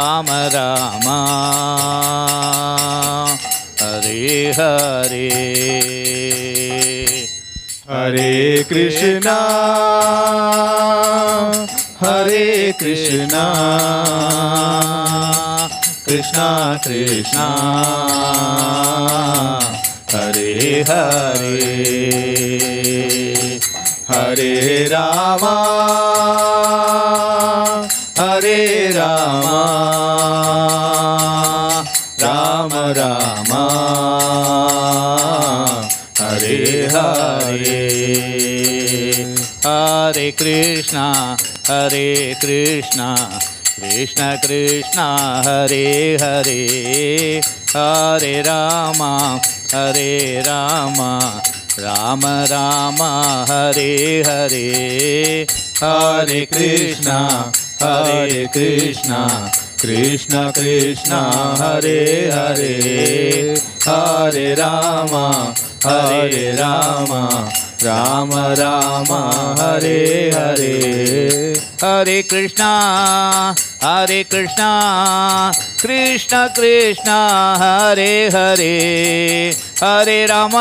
Ram Ram Hare Hare Hare Krishna Krishna Krishna Hare Hare Hare Rama Ram Ram Hare Hare Hare Krishna Krishna Krishna Hare Hare Hare Ram Ram Ram Hare Hare Hare Krishna Krishna Krishna Hare Hare Hare Ram Ram Ram Hare Hare Hare Krishna Krishna Krishna Hare Hare Hare Ram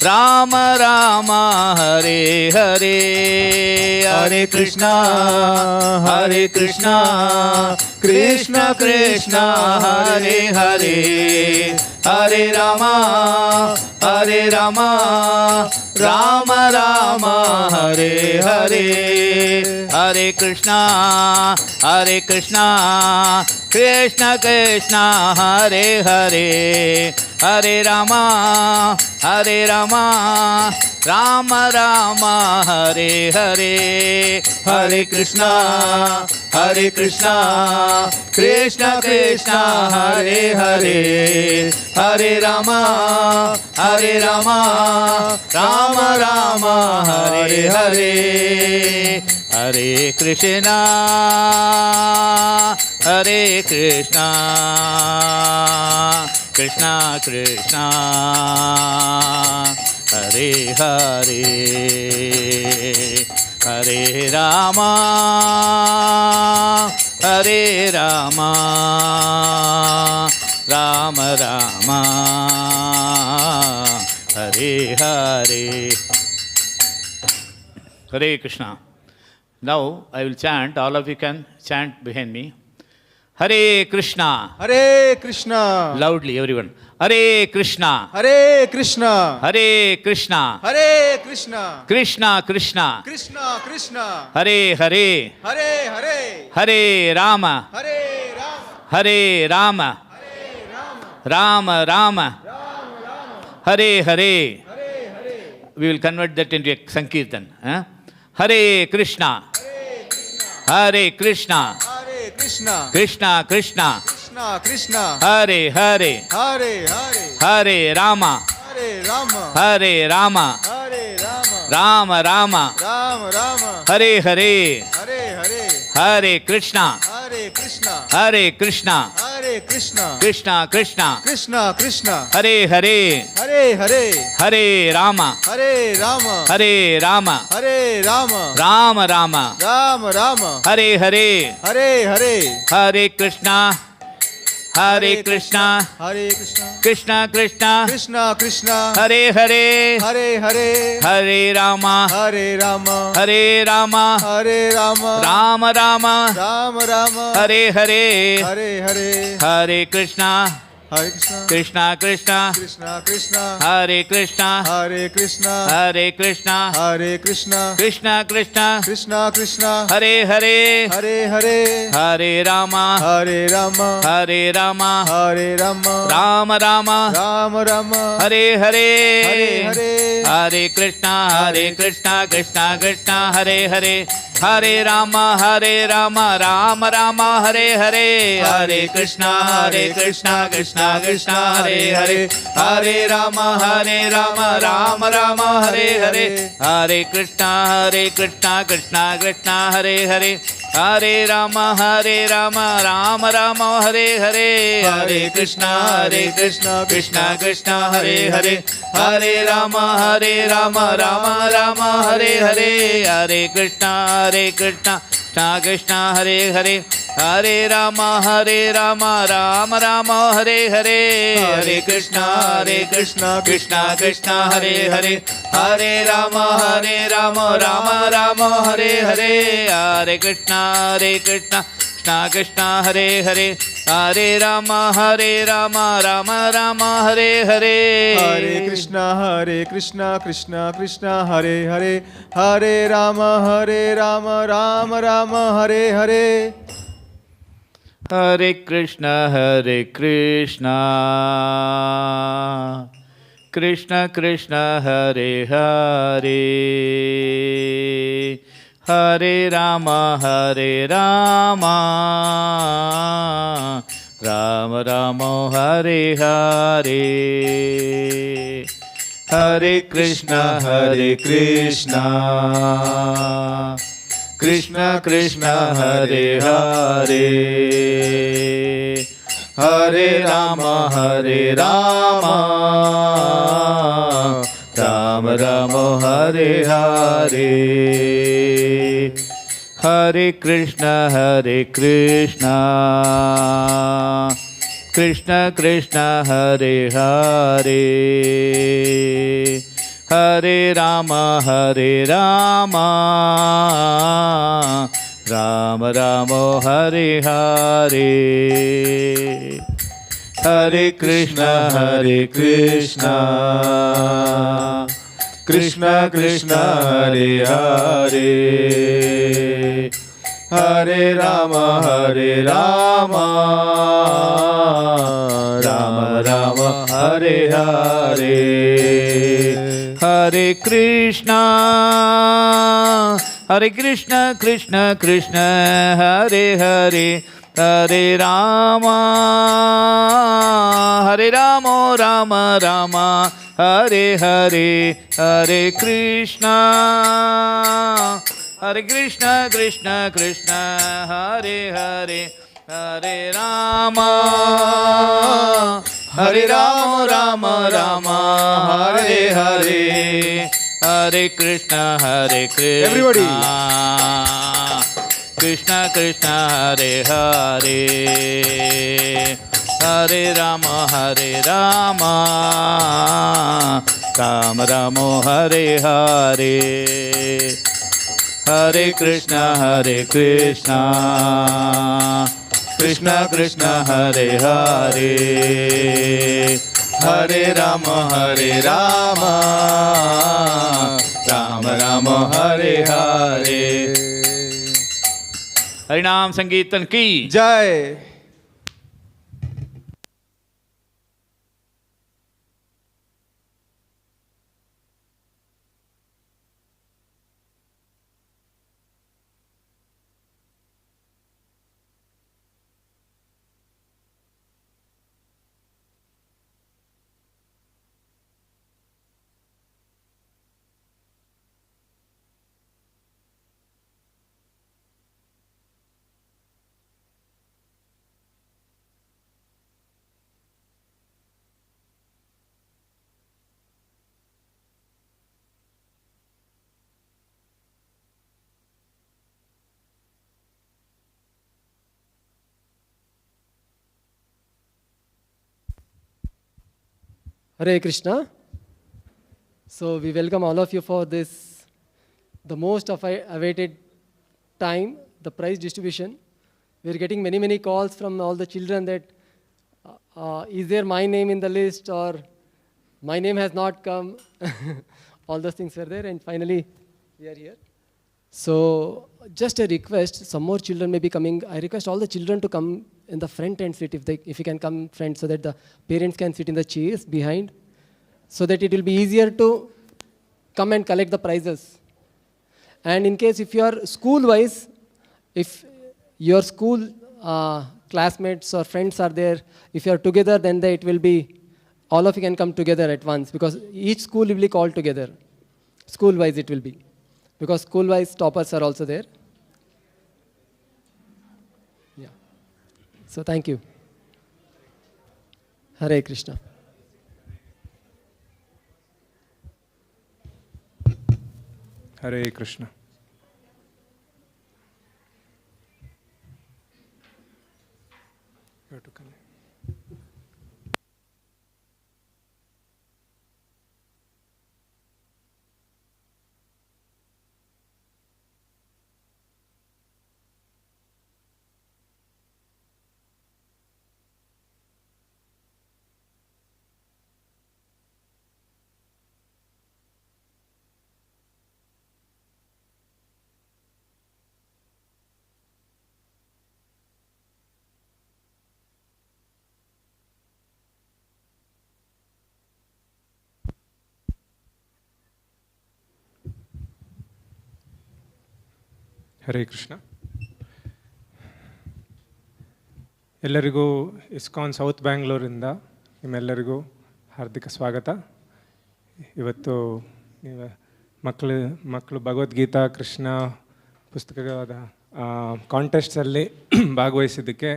Ram Ram Hare Hare Hare Krishna Krishna Krishna Hare Hare Hare Ram Ram Ram Hare Hare Hare Krishna Krishna Krishna Hare Hare Hare Ram Ram Ram Hare Hare Hare Krishna Krishna Krishna Hare Hare Hare Ram Ram Ram Hare Hare Hare Krishna Krishna Krishna Hare Hare Hare Ram Ram Ram Hare Hare Hare Krishna. Now I will chant, all of you can chant behind me. Hare Krishna. Hare Krishna. Loudly everyone. Hare Krishna. Hare Krishna. Hare Krishna. Hare Krishna. Krishna Krishna. Krishna Krishna. Hare Hare. Hare Hare. Hare Rama. Hare Rama. Hare Rama. Hare Rama. Rama Rama. Rama Rama. Hare Hare. Hare Hare. We will convert that into a Sankirtan. Hare Krishna. Hare Krishna. Hare Krishna. Krishna Krishna. Krishna Krishna. Hare Hare. Hare Hare. Hare Rama. Hare Rama. Hare Rama. Hare Rama. Rama Rama. Rama Rama. Hare Hare. Hare Hare. Hare Krishna. Hare Krishna. Hare Krishna. Hare Krishna. Krishna Krishna. Krishna Krishna. Hare Hare. Hare Hare. Hare Rama. Hare Rama. Hare Rama. Hare Rama. Rama Rama. Rama Rama. Hare Hare. Hare Hare. Hare Krishna. Hare Krishna. Hare Krishna. Krishna Krishna. Krishna Krishna. Hare Hare. Hare Hare. Hare Rama. Hare Rama. Hare Rama. Hare Rama. Rama Rama. Rama Rama. Hare Hare. Hare Hare. Hare Krishna. Hare Krishna. Krishna Krishna. Krishna Krishna. Hare Krishna. Hare Krishna. Hare Krishna. Hare Krishna. Krishna Krishna. Krishna Krishna. Hare Hare. Hare Hare. Hare Rama. Hare Rama. Hare Rama. Hare Rama. Rama Rama. Rama Rama. Hare Hare. Hare Hare. Hare Krishna. Hare Krishna. Krishna Krishna. Hare Hare. Hare Rama. Hare Rama. Rama Rama. Hare Hare. Hare Krishna. Hare Krishna. Krishna Krishna Hare Hare Hare Rama Rama Rama Hare Hare Hare Krishna Krishna Krishna Hare Hare Hare Rama, Rama Rama, Hare Hare. Hare Krishna, Krishna Krishna, Hare Hare. Hare Rama, Rama Rama, Hare Hare. Hare Krishna, Krishna Krishna, Hare Hare. Hare Rama, Rama Rama, Hare Hare. Hare Krishna, Krishna Krishna, Hare Hare. Hare Rama, Rama Rama, Hare Hare. Hare Krishna, Krishna Krishna, Hare Hare. Hare Rama, Rama Rama, Hare Hare. Hare Krishna, Krishna Krishna, Hare Hare. Hare Rama, Rama Rama, Hare Hare. Hare Krishna, Krishna Krishna, Hare Hare. Hare Rama, Rama Rama, Hare Hare. Hare Krishna, Krishna Krishna, Hare Hare. Hare Rama, Rama Rama, Hare Hare. Hare Krishna, Krishna Krishna, Hare Hare. Hare Rama, Rama Rama, Hare Hare. Hare Krishna, Krishna Krishna, Hare Hare. Hare Rama, Rama Rama, Hare Hare. Hare Krishna, Krishna Krishna, Hare Hare. Hare Rama, Rama Rama, Hare Hare. Hare Krishna, Krishna Krishna, Hare Hare. Hare Rama, Rama Rama, Hare Hare. Hare Krishna, Everybody. Krishna Krishna, Hare Hare. Hare Rama, Rama Rama, Hare Hare. Hare Krishna, Krishna Krishna, Hare Hare. Hare Rama, Rama Rama, Hare Hare. हरिनाम संकीर्तन की जय. Hare Krishna. So we welcome all of you for this, the most awaited time, the prize distribution. We are getting many calls from all the children that is there my name in the list, or my name has not come. All those things were there, and finally we are here. So just a request, some more children may be coming. I request all the children to come in the front and sit, if you can come front, so that the parents can sit in the chairs behind, so that it will be easier to come and collect the prizes. And in case if you are school-wise, if your school classmates or friends are there, if you are together, then it will be, all of you can come together at once, because each school will be called together. School-wise it will be, because school-wise toppers are also there. Yeah. So thank you. Hare Krishna. Hare Krishna. You have to connect. Hare Krishna. ಎಲ್ಲರಿಗೂ ISKCON south ಬ್ಯಾಂಗ್ಳೂರಿಂದ ನಿಮ್ಮೆಲ್ಲರಿಗೂ ಹಾರ್ದಿಕ ಸ್ವಾಗತ. ಇವತ್ತು ನೀವು ಮಕ್ಕಳು ಭಗವದ್ಗೀತಾ ಕೃಷ್ಣ ಪುಸ್ತಕದ ಕಾಂಟೆಸ್ಟಲ್ಲಿ ಭಾಗವಹಿಸಿದ್ದಕ್ಕೆ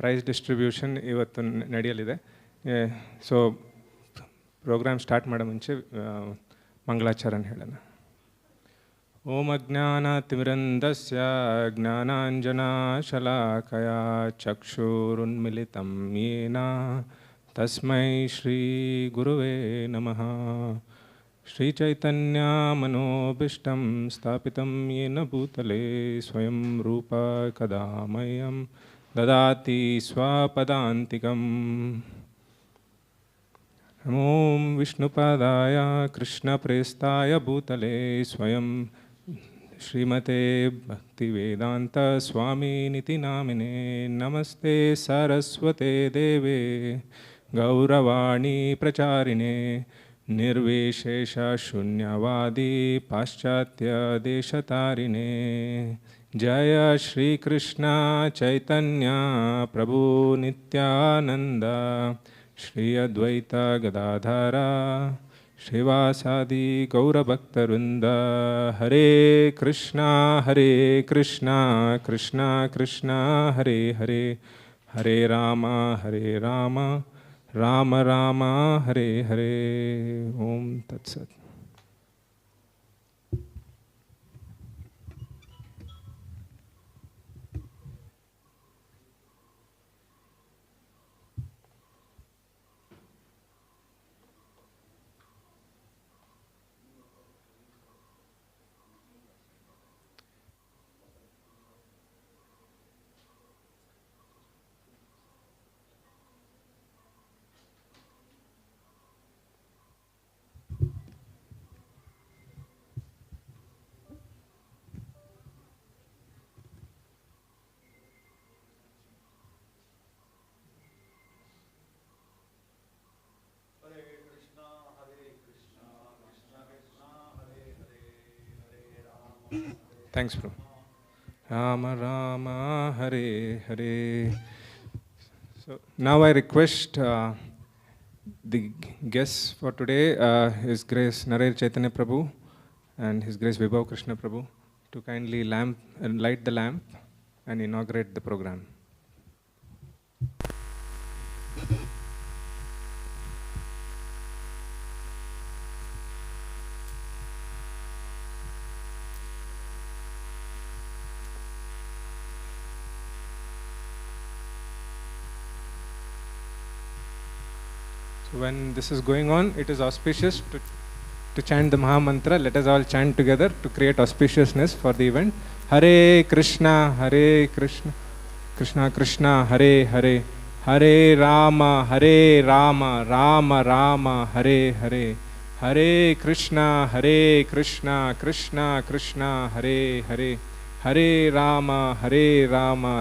prize distribution ಇವತ್ತು ನಡೆಯಲಿದೆ. ಸೊ ಪ್ರೋಗ್ರಾಮ್ ಸ್ಟಾರ್ಟ್ ಮಾಡೋ ಮುಂಚೆ ಮಂಗಳಾಚರಣ ಹೇಳೋಣ. ಓಂ ಅಜ್ಞಾನತಿಮಿರಂಧಸ್ಯ ಜ್ಞಾನಾಂಜನಶಲಾಕಯಾ ಚಕ್ಷುರುನ್ಮಿಲಿತಂ ಯೇನ ತಸ್ಮೈ ಶ್ರೀ ಗುರುವೇ ನಮಃ. ಶ್ರೀಚೈತನ್ಯಮನೋಭೀಷ್ಟಂ ಸ್ಥಾಪಿತಂ ಯೇನ ಭೂತಲೇ ಸ್ವಯಂ ರೂಪ ಕದಾ ಮಹ್ಯಂ ದದಾತಿ ಸ್ವಪದಾಂತಿಕಂ. ನಮೋ ವಿಷ್ಣುಪಾದಾಯ ಕೃಷ್ಣಪ್ರೇಷ್ಠಾಯ ಭೂತಲೇ ಸ್ವಯಂ ಶ್ರೀಮತೆ ಭಕ್ತಿವೇದಾಂತ ಸ್ವಾಮಿನಿತಿ ನಾಮಿನೇ. ನಮಸ್ತೆ ಸರಸ್ವತೆ ದೇವೇ ಗೌರವಾಣಿ ಪ್ರಚಾರಿಣೇ ನಿರ್ವಿಶೇಷ ಶೂನ್ಯವಾದಿ ಪಾಶ್ಚಾತ್ಯ ದೇಶತಾರಿಣೇ. ಜಯ ಶ್ರೀಕೃಷ್ಣ ಚೈತನ್ಯ ಪ್ರಭು ನಿತ್ಯಾನಂದ ಶ್ರೀ ಅದ್ವೈತ ಗದಾಧರ ಶ್ರೀವಾಸಾದಿ ಗೌರಭಕ್ತವೃಂದ. ಹರೇ ಕೃಷ್ಣ ಕೃಷ್ಣ ಕೃಷ್ಣ ಹರೇ ಹರೇ, ಹರೇ ರಾಮ ರಾಮ ರಾಮ ಹರೇ ಹರೇ. ಓಂ ತತ್ಸತ್. Thanks, bro. Rama Rama Hare Hare. So now I request the guests for today, His Grace Narer Chaitanya Prabhu and His Grace Vibhav Krishna Prabhu, to kindly light the lamp and inaugurate the program. So when this is going on, it is auspicious to chant the Maha Mantra. Let us all chant together to create auspiciousness for the event. Hare Krishna, Krishna Krishna, Hare Hare, Hare Rama, Rama Rama, Hare Hare, Hare Krishna, Krishna Krishna, Hare Hare, Hare Rama, Rama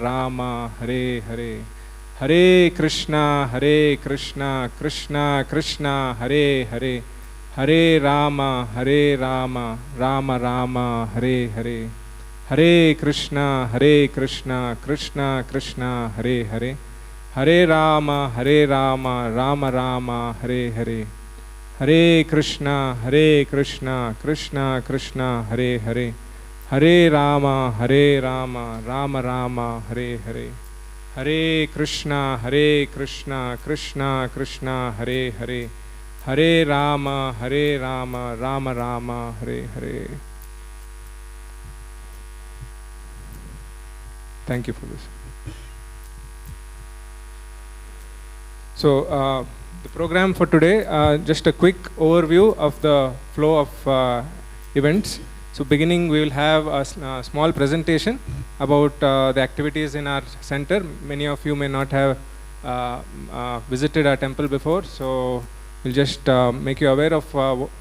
Rama, Hare Hare, Hare Krishna, Krishna Krishna, Hare Hare, Hare Rama, Rama Rama, Hare Hare, Hare Krishna, Krishna Krishna, Hare Hare, Hare Rama, Rama Rama, Hare Hare, Hare Krishna, Krishna Krishna, Hare Hare, Hare Rama, Rama Rama, Hare Hare. Hare Krishna, Krishna Krishna, Hare Hare. Hare Rama, Rama Rama, Hare Hare. Thank you for this. So, the program for today, just a quick overview of the flow of events. So beginning we will have a small presentation about the activities in our center. Many of you may not have visited our temple before, so we'll just make you aware of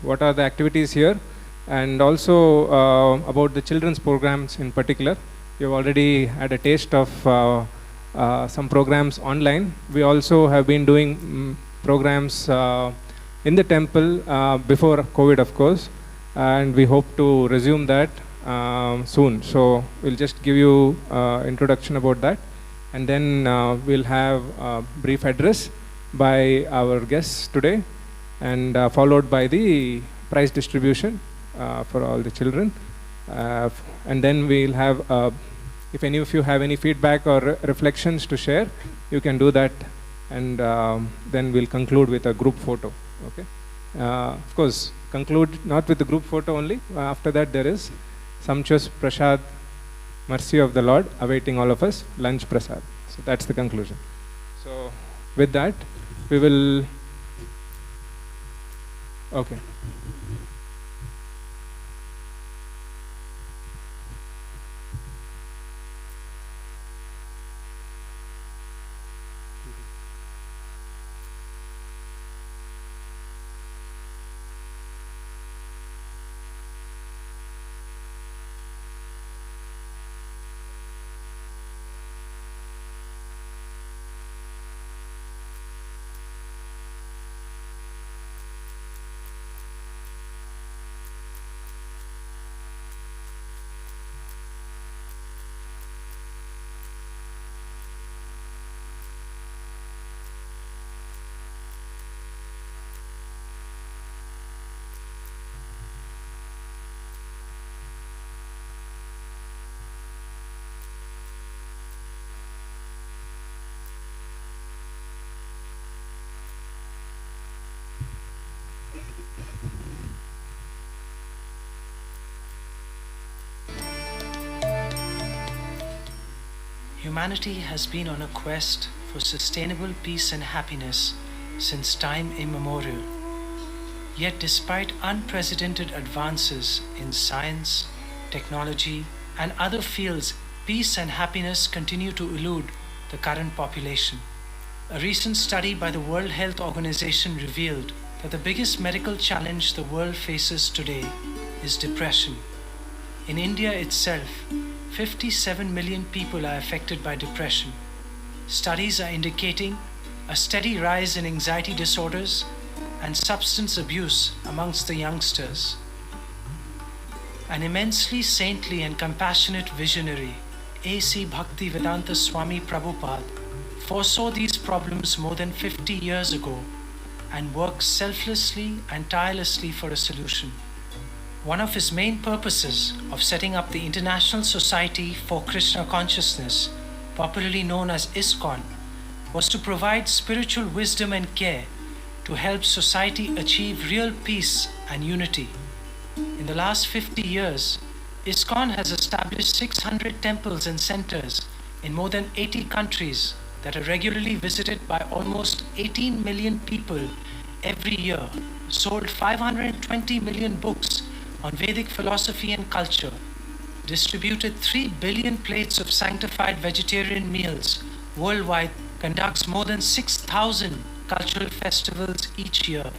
what are the activities here, and also about the children's programs in particular. You've already had a taste of some programs online. We also have been doing programs in the temple before COVID, of course, and we hope to resume that soon. So we'll just give you introduction about that, and then we'll have a brief address by our guests today, and followed by the prize distribution for all the children, and then we'll have if any of you have any feedback or reflections to share, you can do that, and then we'll conclude with a group photo. Okay, of course, conclude not with the group photo only. After that, there is sumptuous prasad, mercy of the Lord awaiting all of us, lunch prasad. So that's the conclusion. So with that, we will. Okay. Humanity has been on a quest for sustainable peace and happiness since time immemorial. Yet despite unprecedented advances in science, technology, and other fields, peace and happiness continue to elude the current population. A recent study by the World Health Organization revealed that the biggest medical challenge the world faces today is depression. In India itself, 57 million people are affected by depression. Studies are indicating a steady rise in anxiety disorders and substance abuse amongst the youngsters. An immensely saintly and compassionate visionary, A.C. Bhaktivedanta Swami Prabhupada, foresaw these problems more than 50 years ago and worked selflessly and tirelessly for a solution. One of his main purposes of setting up the International Society for Krishna Consciousness, popularly known as ISKCON, was to provide spiritual wisdom and care to help society achieve real peace and unity. In the last 50 years, ISKCON has established 600 temples and centers in more than 80 countries that are regularly visited by almost 18 million people every year, sold 520 million books on Vedic philosophy and culture, distributed 3 billion plates of sanctified vegetarian meals worldwide, conducts more than 6,000 cultural festivals each year,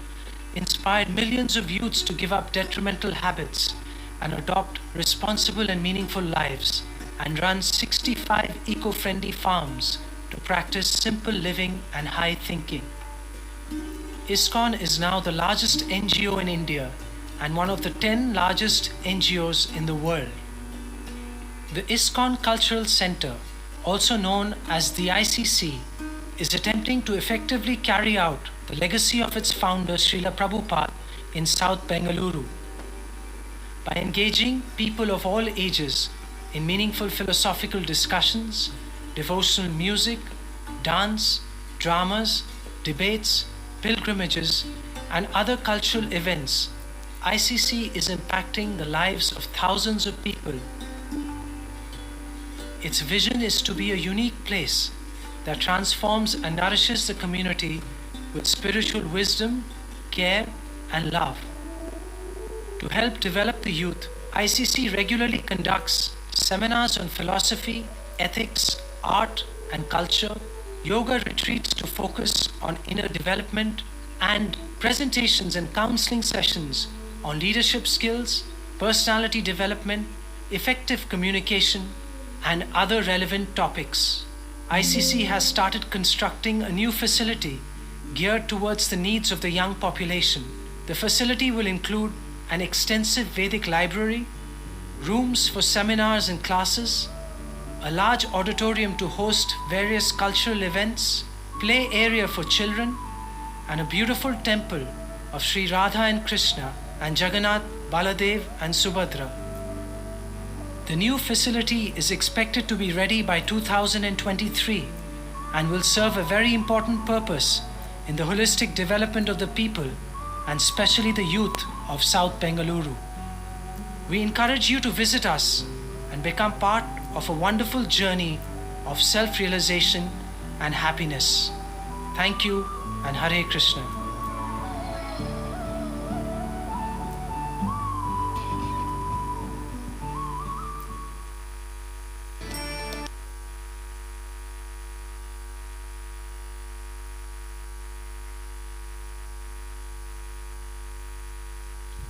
inspired millions of youths to give up detrimental habits and adopt responsible and meaningful lives, and runs 65 eco-friendly farms to practice simple living and high thinking. ISKCON is now the largest NGO in India and one of the 10 largest NGOs in the world. The ISKCON Cultural Center, also known as the ICC, is attempting to effectively carry out the legacy of its founder Srila Prabhupada in South Bengaluru. by engaging people of all ages in meaningful philosophical discussions, devotional music, dance, dramas, debates, pilgrimages, and other cultural events. ICC is impacting the lives of thousands of people. Its vision is to be a unique place that transforms and nourishes the community with spiritual wisdom, care, and love. To help develop the youth, ICC regularly conducts seminars on philosophy, ethics, art, and culture, yoga retreats to focus on inner development, and presentations and counseling sessions on leadership skills, personality development, effective communication, and other relevant topics. ICC has started constructing a new facility geared towards the needs of the young population. The facility will include an extensive Vedic library, rooms for seminars and classes, a large auditorium to host various cultural events, play area for children, and a beautiful temple of Sri Radha and Krishna and Jagannath, Baladev and Subhadra. The new facility is expected to be ready by 2023 and will serve a very important purpose in the holistic development of the people and especially the youth of South Bengaluru. We encourage you to visit us and become part of a wonderful journey of self-realization and happiness. Thank you and Hare Krishna.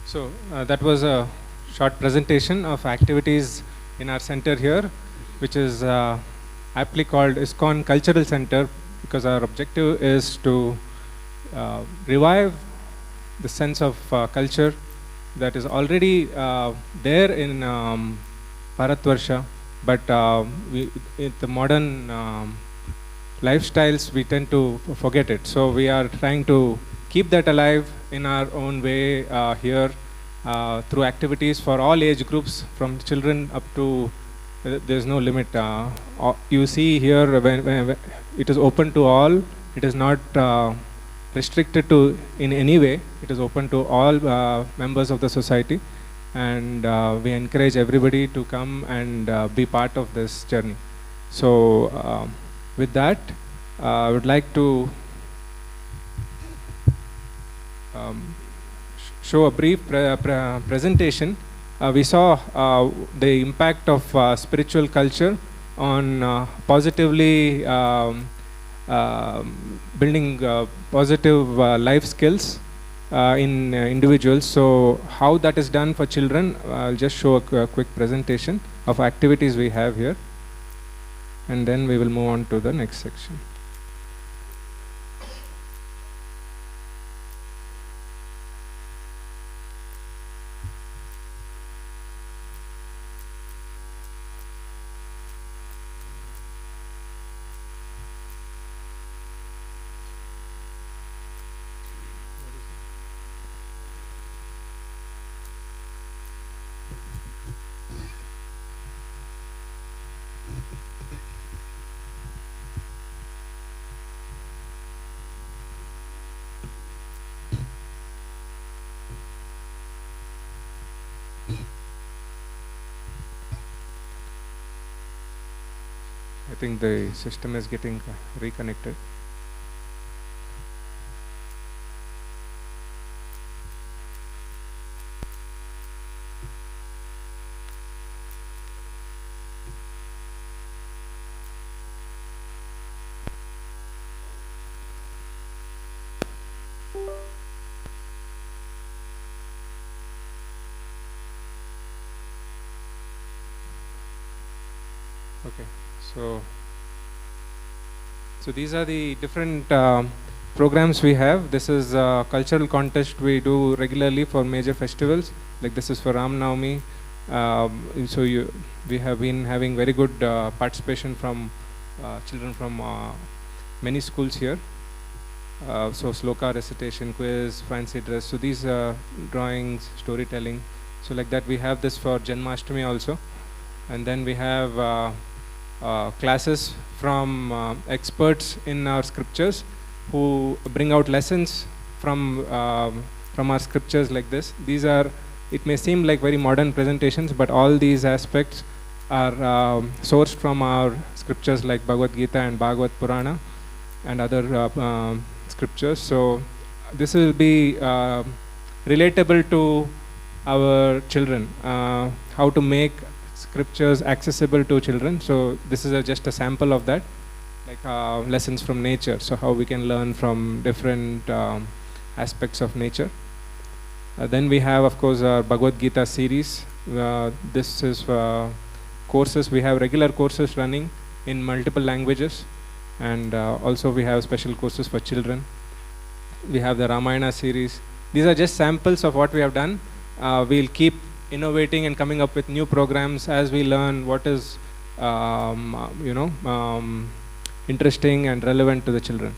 So that was a short presentation of activities in our center here, which is aptly called ISKCON Cultural Center, because our objective is to revive the sense of culture that is already there in Bharatvarsha, but in the modern lifestyles we tend to forget it. So we are trying to keep that alive in our own way here through activities for all age groups, from children up to there's no limit. You see here when it is open to all. It is not restricted to in any way. It is open to all members of the society, and we encourage everybody to come and be part of this journey. So with that, I would like to show a brief presentation. We saw the impact of spiritual culture on positively building positive life skills in individuals. So how that is done for children, I'll just show a quick presentation of activities we have here, and then we will move on to the next section. I think the system is getting reconnected. Okay. So these are the different programs we have. This is a cultural contest we do regularly for major festivals. Like this is for Ram Navami. We have been having very good participation from children from many schools here. So sloka recitation, quiz, fancy dress. So these drawings, storytelling. So like that we have this for Janmashtami also. And then we have classes from experts in our scriptures who bring out lessons from our scriptures like this. These are, it may seem like very modern presentations, but all these aspects are sourced from our scriptures like Bhagavad Gita and Bhagavad Purana and other scriptures. So this will be relatable to our children, how to make scriptures accessible to children. So this is just a sample of that, like lessons from nature. So how we can learn from different aspects of nature. Then we have, of course, our Bhagavad Gita series. This is courses. We have regular courses running in multiple languages, and also we have special courses for children. We have the Ramayana series. These are just samples of what we have done. We'll keep innovating and coming up with new programs as we learn what is interesting and relevant to the children.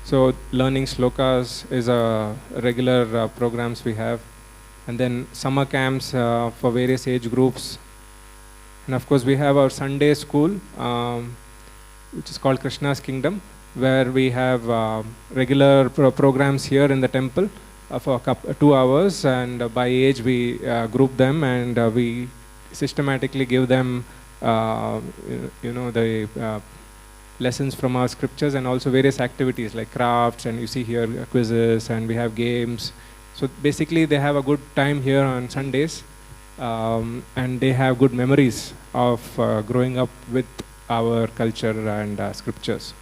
So learning slokas is a regular programs we have, and then summer camps for various age groups. And of course we have our Sunday school, which is called Krishna's Kingdom, where we have regular programs here in the temple for 2 hours, and by age we group them, and we systematically give them the lessons from our scriptures, and also various activities like crafts, and you see here quizzes, and we have games. So basically they have a good time here on Sundays, and they have good memories of growing up with our culture and scriptures.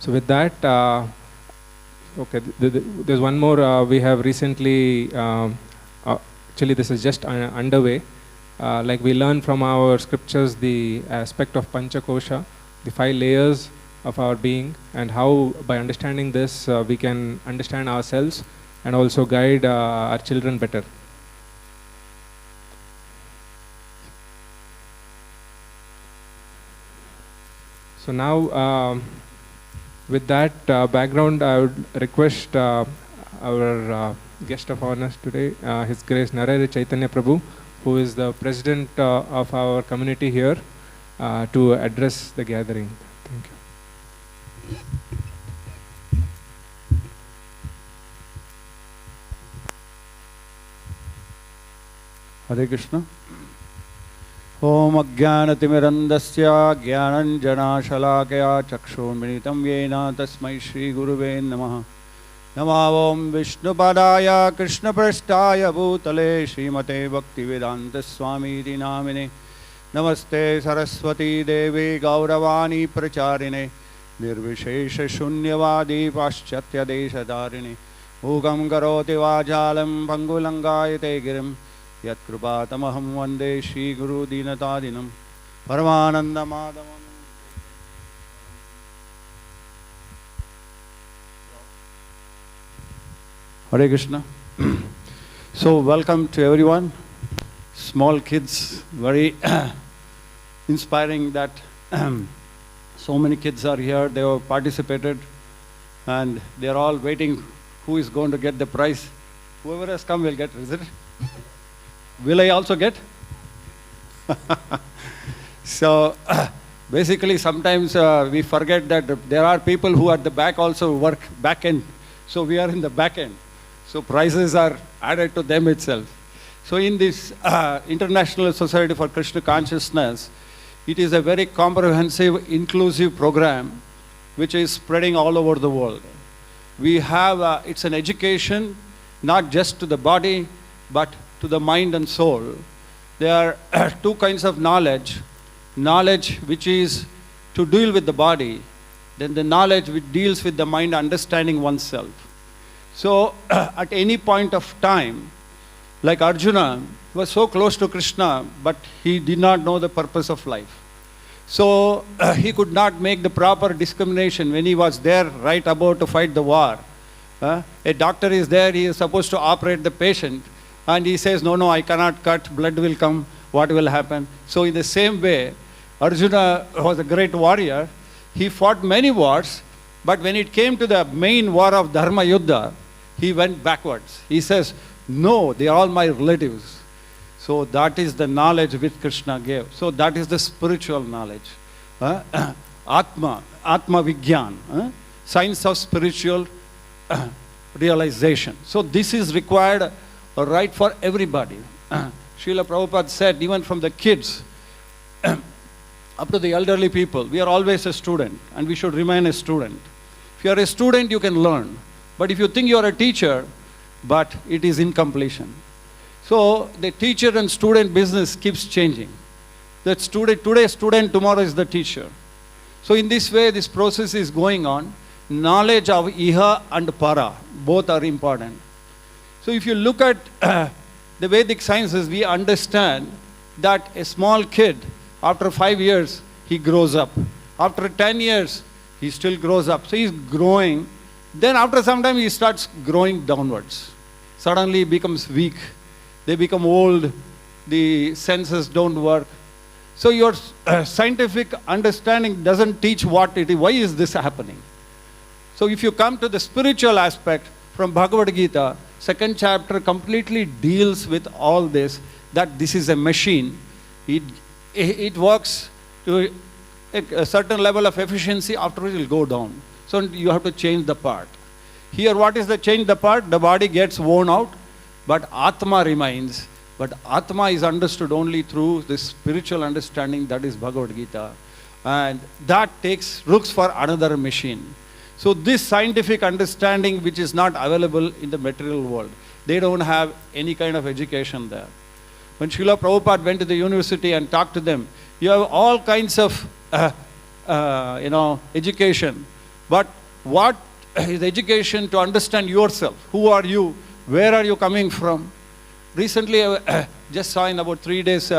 So with that, okay, there's one more we have recently, actually this is just underway. Like we learn from our scriptures the aspect of Panchakosha, the 5 layers of our being, and how by understanding this we can understand ourselves and also guide our children better. So now with that background, I would request our guest of honor today, His Grace Narayana Chaitanya Prabhu, who is the president of our community here, to address the gathering. Thank you. Hare Krishna. Om Ajnanatimirandasya Jnananjanashalakaya Chakshurmilitam Yena Tasmai Shri Guruve Namaha. Namo Om Vishnupadaya Krishna Prasthaya Bhutale Srimate Bhaktivedanta Swami Iti Namine. Namaste Saraswati Devi Gauravani Pracharine Nirvishesha Shunyavadi Paschatya Deshadarine Ugam Karoti Vajalam Pangulangayate Girim Yat Krupatamaham Vande Shri Guru Dinatadinam Paramananda Madhavam. Hare Krishna. So welcome to everyone. Small kids, very inspiring that so many kids are here. They have participated and they are all waiting who is going to get the prize. Whoever has come will get, is it? Will I also get? So basically sometimes we forget that there are people who at the back also work back end. So we are in the back end. So prizes are added to them itself. So in this International Society for Krishna Consciousness, it is a very comprehensive, inclusive program which is spreading all over the world. We have, it's an education not just to the body, but to the mind and soul. There are 2 kinds of knowledge. Knowledge which is to deal with the body, then the knowledge which deals with the mind, understanding oneself. So at any point of time, like Arjuna was so close to Krishna, but he did not know the purpose of life. So he could not make the proper discrimination when he was there right about to fight the war. A doctor is there, he is supposed to operate the patient, and he says, no, I cannot cut, blood will come, what will happen? So in the same way, Arjuna was a great warrior. He fought many wars, but when it came to the main war of Dharma Yuddha, he went backwards. He says, No, they are all my relatives. So that is the knowledge which Krishna gave. So that is the spiritual knowledge. Atma Vigyan, science of spiritual realization. So this is required right for everybody. Srila Prabhupada said, even from the kids up to the elderly people, we are always a student and we should remain a student. If you are a student, you can learn. But if you think you are a teacher, but it is incompletion. So the teacher and student business keeps changing. That student, today student, tomorrow is the teacher. So in this way, this process is going on. Knowledge of Iha and Para, both are important. So if you look at the Vedic sciences, we understand that a small kid, after 5 years, he grows up. After 10 years, he still grows up. So he's growing. Then after some time, he starts growing downwards. Suddenly he becomes weak. They become old. The senses don't work. So your scientific understanding doesn't teach what it is. Why is this happening? So if you come to the spiritual aspect from Bhagavad Gita, 2nd chapter completely deals with all this, that this is a machine. It works to a certain level of efficiency, afterwards it will go down. So you have to change the part. Here what is the change the part? The body gets worn out, but Atma remains. But Atma is understood only through this spiritual understanding, that is Bhagavad Gita. And that looks for another machine. So this scientific understanding which is not available in the material world, they don't have any kind of education there. When Srila Prabhupada went to the university and talked to them, you have all kinds of education. But what is education to understand yourself? Who are you? Where are you coming from? Recently, I just saw in about 3 days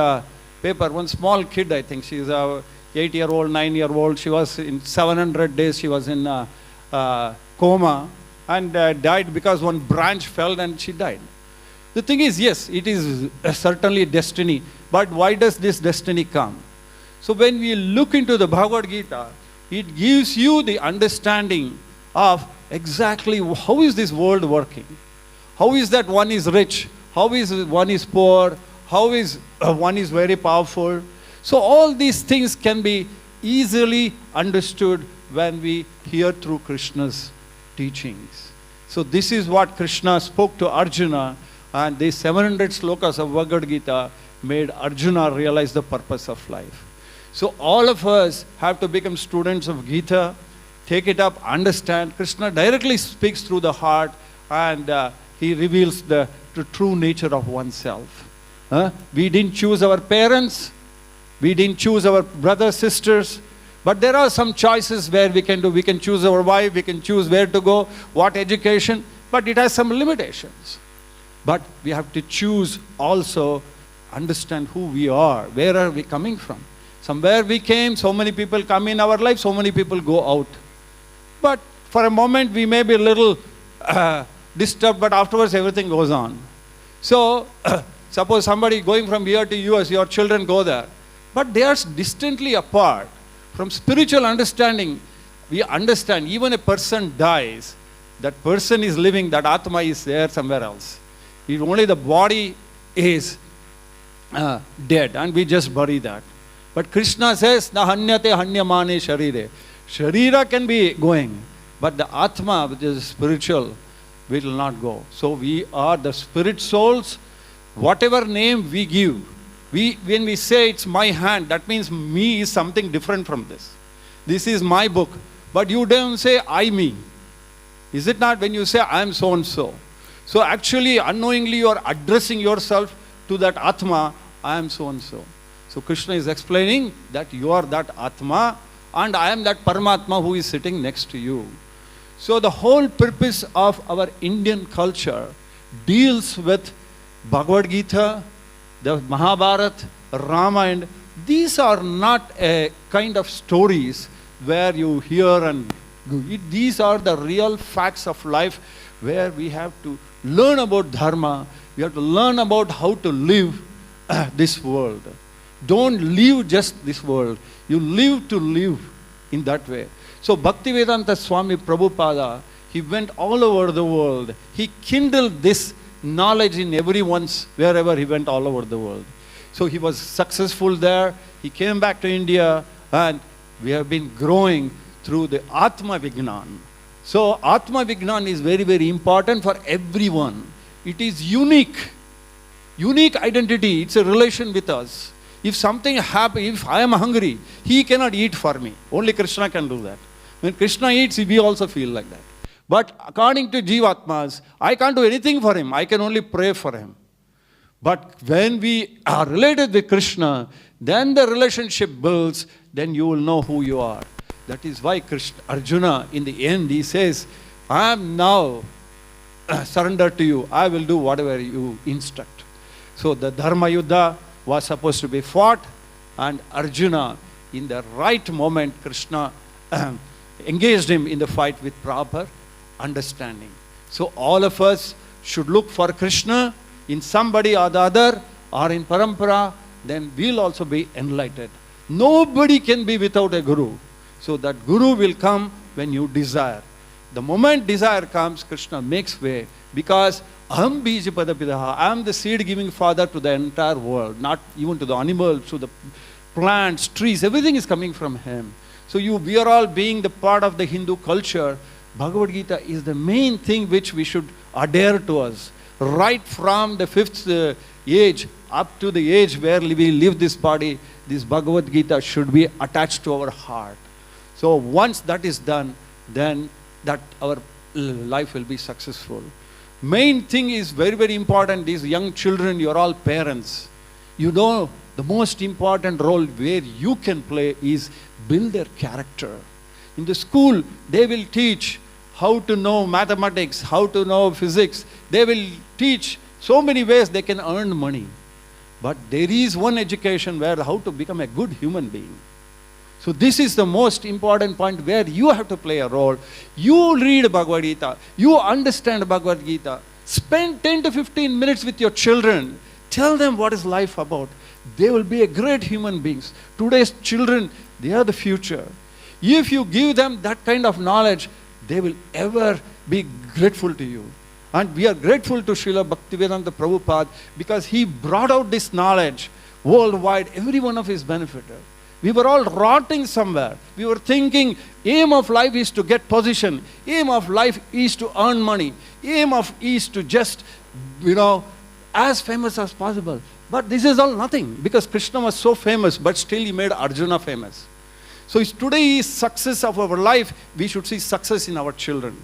paper, one small kid, I think, she's a 8-year-old, 9-year-old, she was in 700 days, she was in coma and died because one branch fell and she died. The thing is, yes, it is certainly destiny, but why does this destiny come? So when we look into the Bhagavad Gita, it gives you the understanding of exactly how is this world working. How is that one is rich? How is one is poor? How is one is very powerful? So all these things can be easily understood when we hear through Krishna's teachings. So this is what Krishna spoke to Arjuna, and these 700 slokas of Bhagavad Gita made Arjuna realize the purpose of life. So all of us have to become students of Gita, take it up, understand. Krishna directly speaks through the heart, and he reveals the true nature of oneself. We didn't choose our parents, we didn't choose our brothers, sisters, but there are some choices where we can do. We can choose our wife, we can choose where to go, what education, but it has some limitations. But we have to choose also, understand who we are, where are we coming from. Somewhere we came, so many people come in our life, so many people go out. But for a moment we may be a little disturbed, but afterwards everything goes on. So, suppose somebody going from here to US, your children go there, but they are distantly apart. From spiritual understanding, we understand even a person dies, that person is living, that Atma is there somewhere else. If only the body is dead, and we just bury that. But Krishna says, na hanyate hanyamane sharire. Sharira can be going, but the Atma, which is spiritual, will not go. So we are the spirit souls. Whatever name we give, when we say it's my hand, that means me is something different from this. This is my book. But you don't say I me. Is it not when you say I am so and so? So actually unknowingly you are addressing yourself to that Atma, I am so and so. So Krishna is explaining that you are that Atma and I am that Paramatma who is sitting next to you. So the whole purpose of our Indian culture deals with Bhagavad Gita, the Mahabharata, Ramayana. These are not a kind of stories where you hear and go. These are the real facts of life where we have to learn about dharma. We have to learn about how to live this world. Don't live just this world. You live to live in that way. So Bhaktivedanta Swami Prabhupada, he went all over the world. He kindled this knowledge in everyone's, wherever he went all over the world. So he was successful there. He came back to India, and we have been growing through the Atma Vignan. So Atma Vignan is very, very important for everyone. It is unique identity. It's a relation with us. If something happens, if I am hungry, he cannot eat for me. Only Krishna can do that. When Krishna eats, we also feel like that. But according to Jivatmas, I can't do anything for him. I can only pray for him. But when we are related with Krishna, then the relationship builds, then you will know who you are. That is why Arjuna, in the end, he says, I am now surrendered to you. I will do whatever you instruct. So the Dharma Yuddha was supposed to be fought, and Arjuna, in the right moment, Krishna engaged him in the fight with proper understanding. So all of us should look for Krishna in somebody or the other, or in Parampara, then we'll also be enlightened. Nobody can be without a Guru. So that Guru will come when you desire. The moment desire comes, Krishna makes way, because Aham Bijapada Pidaha, I am the seed-giving father to the entire world, not even to the animals, to the plants, trees, everything is coming from him. So we are all being the part of the Hindu culture. Bhagavad Gita is the main thing which we should adhere to us. Right from the 5th age up to the age where we live this body, this Bhagavad Gita should be attached to our heart. So once that is done, then that our life will be successful. Main thing is very, very important. These young children, you are all parents. You know the most important role where you can play is build their character. In the school, they will teach how to know mathematics, how to know physics. They will teach so many ways they can earn money. But there is one education where how to become a good human being. So this is the most important point where you have to play a role. You read Bhagavad Gita. You understand Bhagavad Gita. Spend 10 to 15 minutes with your children. Tell them what is life about. They will be a great human beings. Today's children, they are the future. If you give them that kind of knowledge, they will ever be grateful to you. And we are grateful to Srila Bhaktivedanta Prabhupada because he brought out this knowledge worldwide. Every one of us benefited. We were all rotting somewhere. We were thinking aim of life is to get position. Aim of life is to earn money. Aim of is to just, as famous as possible. But this is all nothing because Krishna was so famous, but still he made Arjuna famous. So today is success of our life. We should see success in our children.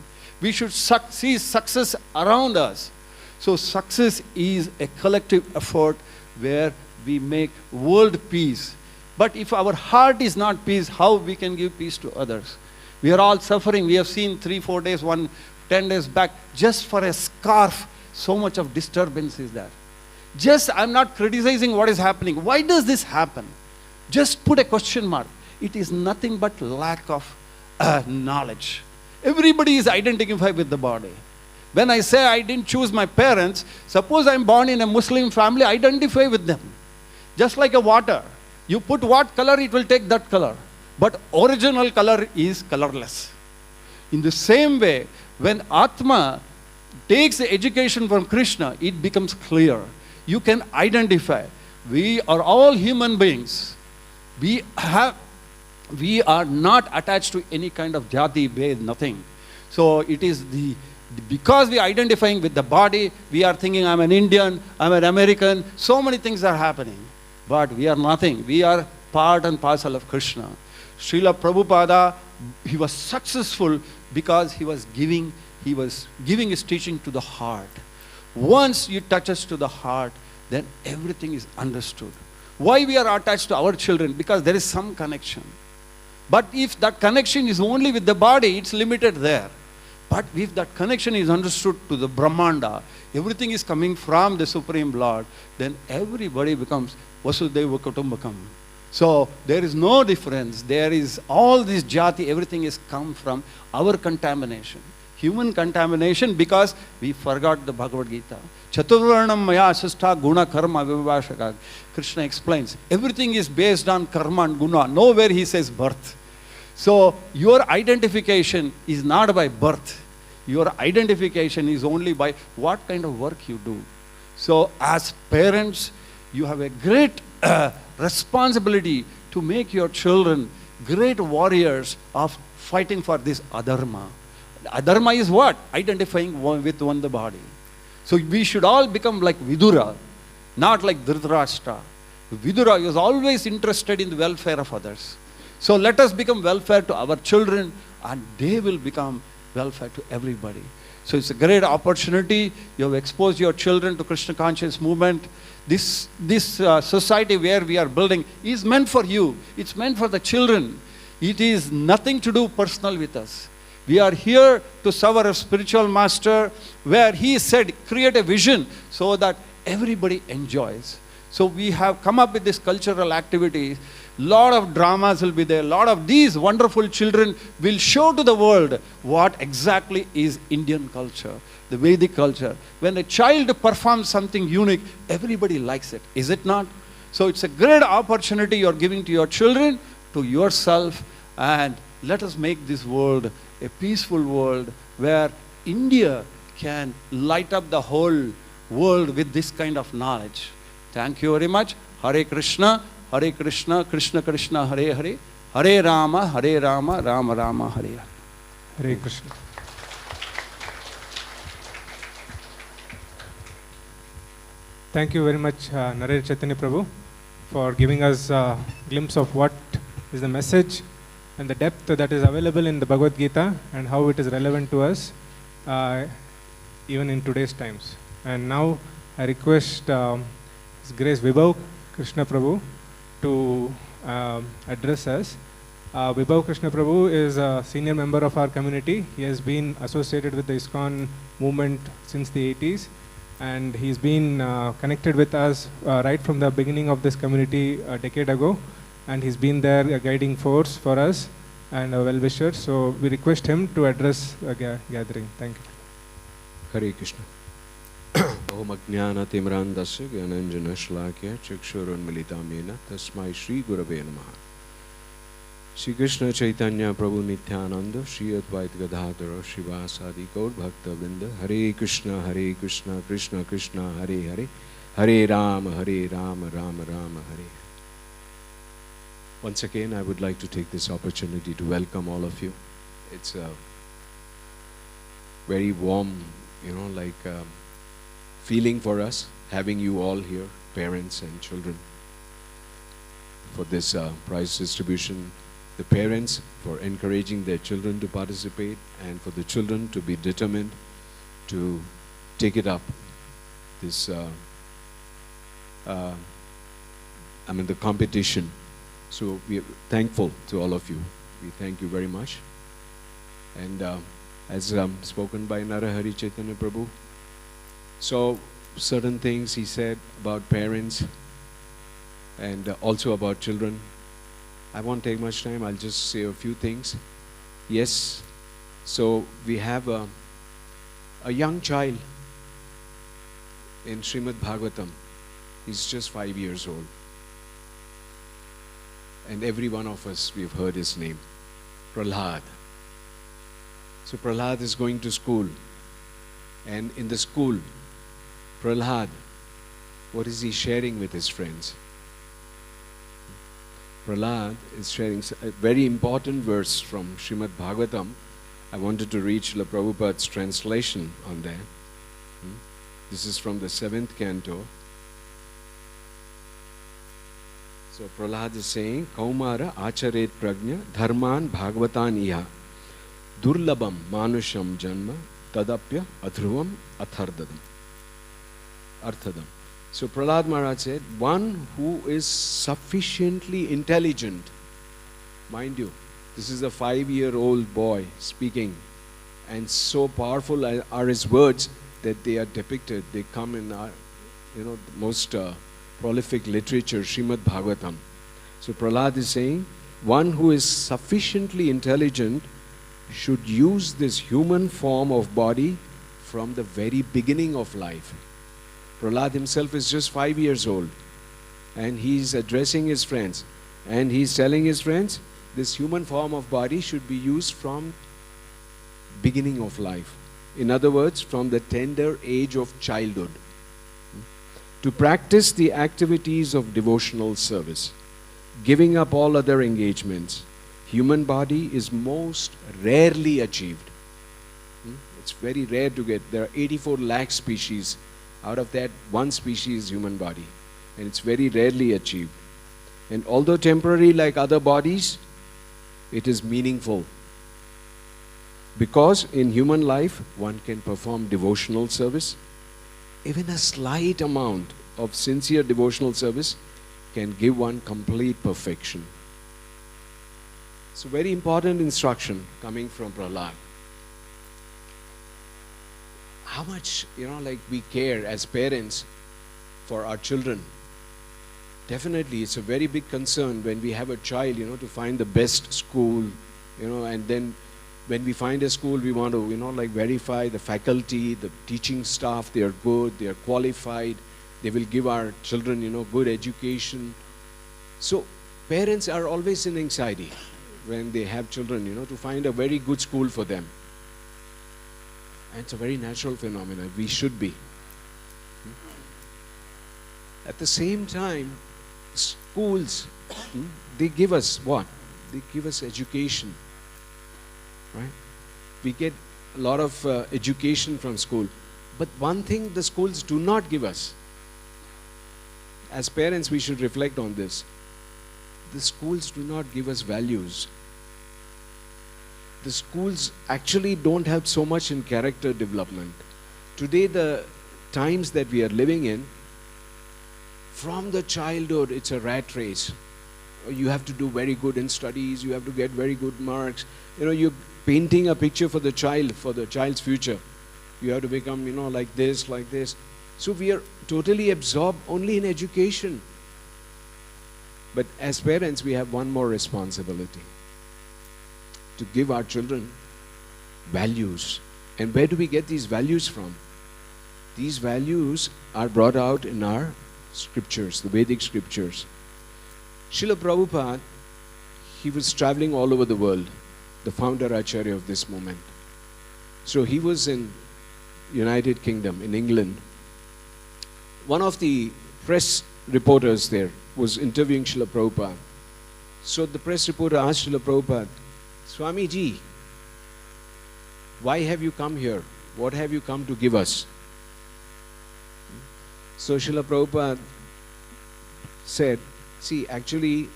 We should see success around us. So success is a collective effort where we make world peace. But if our heart is not peace, how we can give peace to others? We are all suffering. We have seen 3-4 days, 10 days back, just for a scarf, so much of disturbance is there. I'm not criticizing what is happening. Why does this happen? Just put a question mark. It is nothing but lack of knowledge. Everybody is identified with the body. When I say I didn't choose my parents, suppose I'm born in a Muslim family, identify with them. Just like a water. You put what color, it will take that color. But original color is colorless. In the same way, when Atma takes the education from Krishna, it becomes clear. You can identify. We are all human beings. We are not attached to any kind of jati, ved, nothing. So it is because we are identifying with the body, we are thinking I'm an Indian, I'm an American, so many things are happening. But we are nothing. We are part and parcel of Krishna. Srila Prabhupada, he was successful because he was giving his teaching to the heart. Once you touch us to the heart, then everything is understood. Why we are attached to our children? Because there is some connection. But if that connection is only with the body, it's limited there. But if that connection is understood to the Brahmanda, everything is coming from the Supreme Lord, then everybody becomes Vasudeva Kutumbakam. So there is no difference. There is all this jati, everything is come from our contamination. Human contamination because we forgot the Bhagavad Gita. Chaturvarnam maya sastha guna karma vivashaka. Krishna explains. Everything is based on karma and guna. Nowhere he says birth. So your identification is not by birth. Your identification is only by what kind of work you do. So as parents, you have a great responsibility to make your children great warriors of fighting for this adharma. Adharma is what? Identifying with one the body. So we should all become like Vidura, not like Dhritarashtra. Vidura is always interested in the welfare of others. So let us become welfare to our children, and they will become welfare to everybody. So it's a great opportunity. You have exposed your children to Krishna conscious movement. This society where we are building is meant for you. It's meant for the children. It is nothing to do personal with us. We are here to serve our spiritual master, where he said, create a vision so that everybody enjoys. So we have come up with this cultural activities. Lot of dramas will be there. Lot of these wonderful children will show to the world what exactly is Indian culture, the Vedic culture. When a child performs something unique, everybody likes it. Is it not? So it's a great opportunity you're giving to your children, to yourself, and let us make this world a peaceful world where India can light up the whole world with this kind of knowledge. Thank you very much. Hare Krishna, Krishna Krishna, Hare Hare, Hare Rama, Rama Rama, Hare Hare. Hare Krishna. Thank you very much, Narayana Chaitanya Prabhu, for giving us a glimpse of what is the message and the depth that is available in the Bhagavad Gita and how it is relevant to us even in today's times. And now I request His Grace Vibhav Krishna Prabhu to address us. Vibhav Krishna Prabhu is a senior member of our community. He has been associated with the ISKCON movement since the 80s, and he's been connected with us right from the beginning of this community a decade ago, and he's been there a guiding force for us and a well-wisher. So we request him to address the gathering. Thank you. Hare Krishna. Om Ajnana Timrandasya Gyananjana Shlakya Chakshurunmilitam Yena Tasmai Shri Gurave Namaha. Shri Krishna Chaitanya Prabhu Nityananda Shri Advaita Gadadhara Shivasadi Gaur Bhakta Vrinda Hare Krishna Krishna Krishna Hare Hare Hare Rama Rama Rama Hare. Once again, I would like to take this opportunity to welcome all of you. It's a very warm, feeling for us, having you all here, parents and children, for this prize distribution. The parents for encouraging their children to participate, and for the children to be determined to take it up. This, the competition. So we are thankful to all of you. We thank you very much. And as spoken by Narahari Chaitanya Prabhu, so certain things he said about parents and also about children. I won't take much time, I'll just say a few things. Yes, so we have a young child in Srimad Bhagavatam. He's just 5 years old. And every one of us, we've heard his name, Prahlad. So Prahlad is going to school. And in the school, Prahlad, what is he sharing with his friends? Prahlad is sharing a very important verse from Srimad Bhagavatam. I wanted to read Srila Prabhupada's translation on that. This is from the 7th canto. So Prahlad is saying, Kaumara acharet prajna dharman bhagavatan iha durlabam manusham janma tadapya adhruvam athardadam. Arthadam. So Prahlad Maharaj said, one who is sufficiently intelligent, mind you, this is a 5-year-old boy speaking, and so powerful are his words that they are depicted. They come in our, the most prolific literature, Srimad Bhagavatam. So Prahlad is saying, one who is sufficiently intelligent should use this human form of body from the very beginning of life. Prahlad himself is just 5 years old, and he's addressing his friends, and he's telling his friends, this human form of body should be used from beginning of life. In other words, from the tender age of childhood, to practice the activities of devotional service, giving up all other engagements, human body is most rarely achieved. It's very rare to get. There are 84 lakh species. Out of that, one species is human body. And it's very rarely achieved. And although temporary like other bodies, it is meaningful. Because in human life, one can perform devotional service. Even a slight amount of sincere devotional service can give one complete perfection. It's a very important instruction coming from Prahlad. How much, we care as parents for our children. Definitely, it's a very big concern when we have a child, to find the best school, and then when we find a school, we want to, verify the faculty, the teaching staff, they are good, they are qualified, they will give our children, good education. So, parents are always in anxiety when they have children, to find a very good school for them. And it's a very natural phenomenon. We should be. At the same time, schools, they give us what? They give us education. Right? We get a lot of education from school. But one thing the schools do not give us. As parents, we should reflect on this. The schools do not give us values. The schools actually don't help so much in character development. Today, the times that we are living in, from the childhood, it's a rat race. You have to do very good in studies, you have to get very good marks. You're painting a picture for the child's future. You have to become, like this, like this. So we are totally absorbed only in education. But as parents, we have one more responsibility. To give our children values. And where do we get these values from? These values are brought out in our scriptures, the Vedic scriptures. Srila Prabhupada, he was traveling all over the world, the founder Acharya of this movement. So he was in United Kingdom, in England. One of the press reporters there was interviewing Srila Prabhupada. So the press reporter asked Srila Prabhupada, Swamiji, why have you come here? What have you come to give us? So Srila Prabhupada said, see, actually,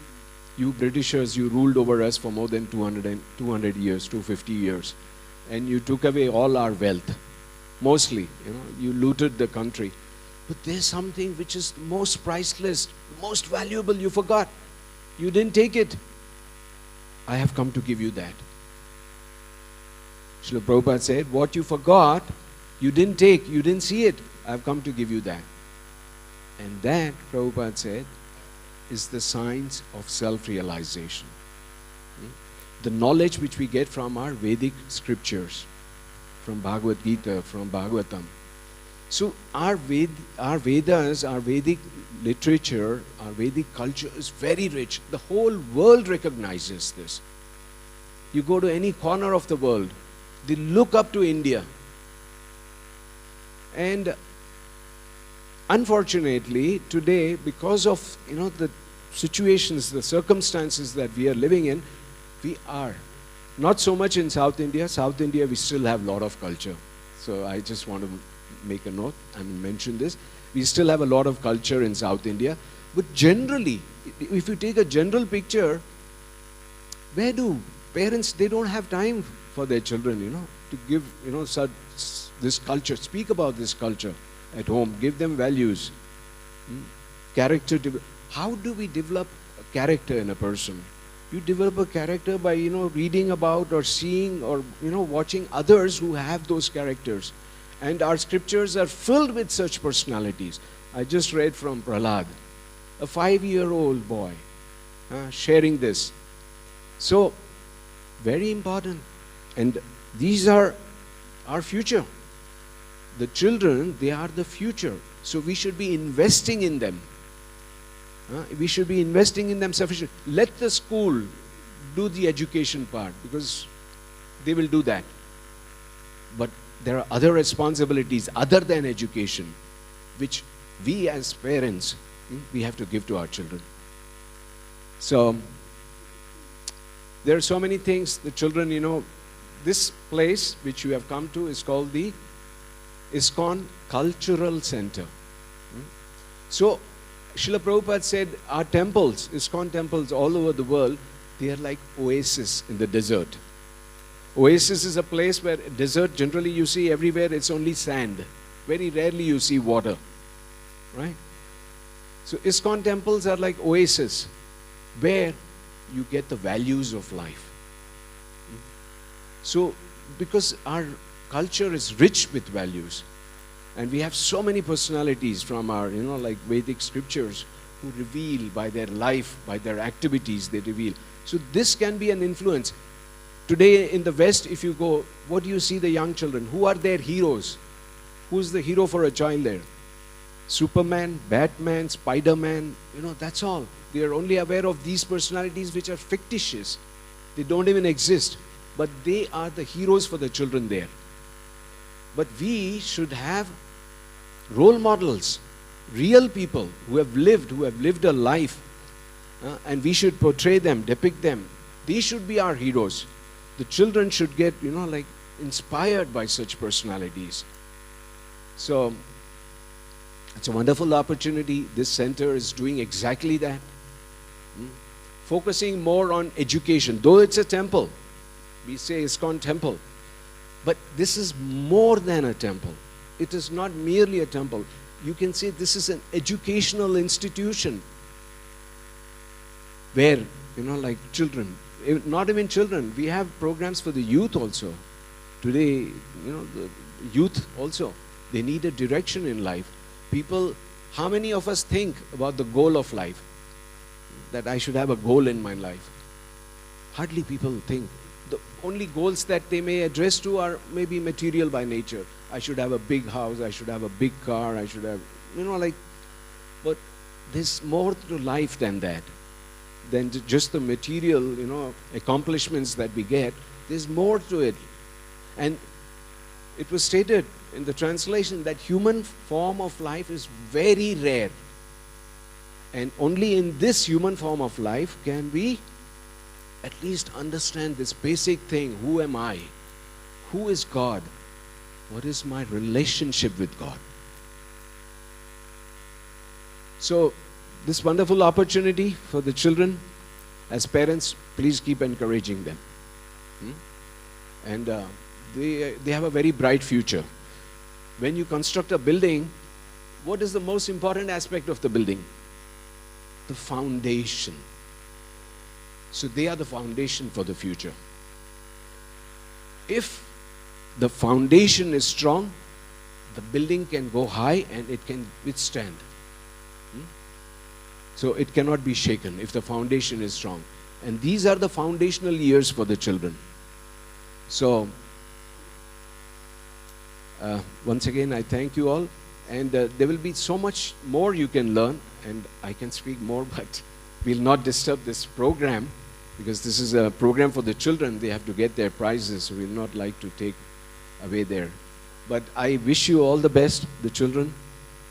you Britishers, you ruled over us for more than 200 years, 250 years. And you took away all our wealth. Mostly, you looted the country. But there's something which is the most priceless, the most valuable, you forgot. You didn't take it. I have come to give you that. Srila Prabhupada said, what you forgot, you didn't take, you didn't see it. I have come to give you that. And that, Prabhupada said, is the science of self-realization. The knowledge which we get from our Vedic scriptures, from Bhagavad Gita, from Bhagavatam. So our Vedas, our Vedic literature, our Vedic culture is very rich. The whole world recognizes this. You go to any corner of the world, they look up to India. And unfortunately, today, because of the situations, the circumstances that we are living in, we are not so much in South India. South India, we still have a lot of culture. So I just want to make a note, mention this. We still have a lot of culture in South India. But generally, if you take a general picture, where do parents, they don't have time for their children, to give, such this culture, speak about this culture at home, give them values, character. How do we develop a character in a person? You develop a character by, reading about or seeing or, watching others who have those characters. And our scriptures are filled with such personalities. I just read from Prahlad, a 5-year-old boy, sharing this. So, very important. And these are our future. The children, they are the future. So we should be investing in them. We should be investing in them sufficiently. Let the school do the education part, because they will do that. But there are other responsibilities other than education, which we as parents, we have to give to our children. So, there are so many things, the children, this place which you have come to is called the ISKCON Cultural Center. So, Srila Prabhupada said our temples, ISKCON temples all over the world, they are like oases in the desert. Oasis is a place where desert generally you see everywhere it's only sand. Very rarely you see water. Right? So ISKCON temples are like oases where you get the values of life. So because our culture is rich with values, and we have so many personalities from our, like Vedic scriptures who reveal by their life, by their activities, they reveal. So this can be an influence. Today in the West, if you go, what do you see the young children? Who are their heroes? Who's the hero for a child there? Superman, Batman, Spider-Man, that's all. They are only aware of these personalities which are fictitious. They don't even exist. But they are the heroes for the children there. But we should have role models, real people who have lived a life, and we should portray them, depict them. These should be our heroes. The children should get, like inspired by such personalities. So, it's a wonderful opportunity. This center is doing exactly that. Focusing more on education. Though it's a temple, we say ISKCON temple, but this is more than a temple. It is not merely a temple. You can say this is an educational institution where, like children, not even children, we have programs for the youth also. Today, the youth also, they need a direction in life. People, how many of us think about the goal of life? That I should have a goal in my life. Hardly people think. The only goals that they may address to are maybe material by nature. I should have a big house, I should have a big car, I should have, but there's more to life than that. Than just the material, accomplishments that we get. There's more to it. And it was stated in the translation that human form of life is very rare. And only in this human form of life can we at least understand this basic thing. Who am I? Who is God? What is my relationship with God? So, this wonderful opportunity for the children, as parents, please keep encouraging them. And they have a very bright future. When you construct a building, what is the most important aspect of the building? The foundation. So they are the foundation for the future. If the foundation is strong, the building can go high and it can withstand. So it cannot be shaken if the foundation is strong. And these are the foundational years for the children. So, once again, I thank you all. And there will be so much more you can learn. And I can speak more, but we'll not disturb this program, because this is a program for the children. They have to get their prizes, so we'll not like to take away there. But I wish you all the best, the children.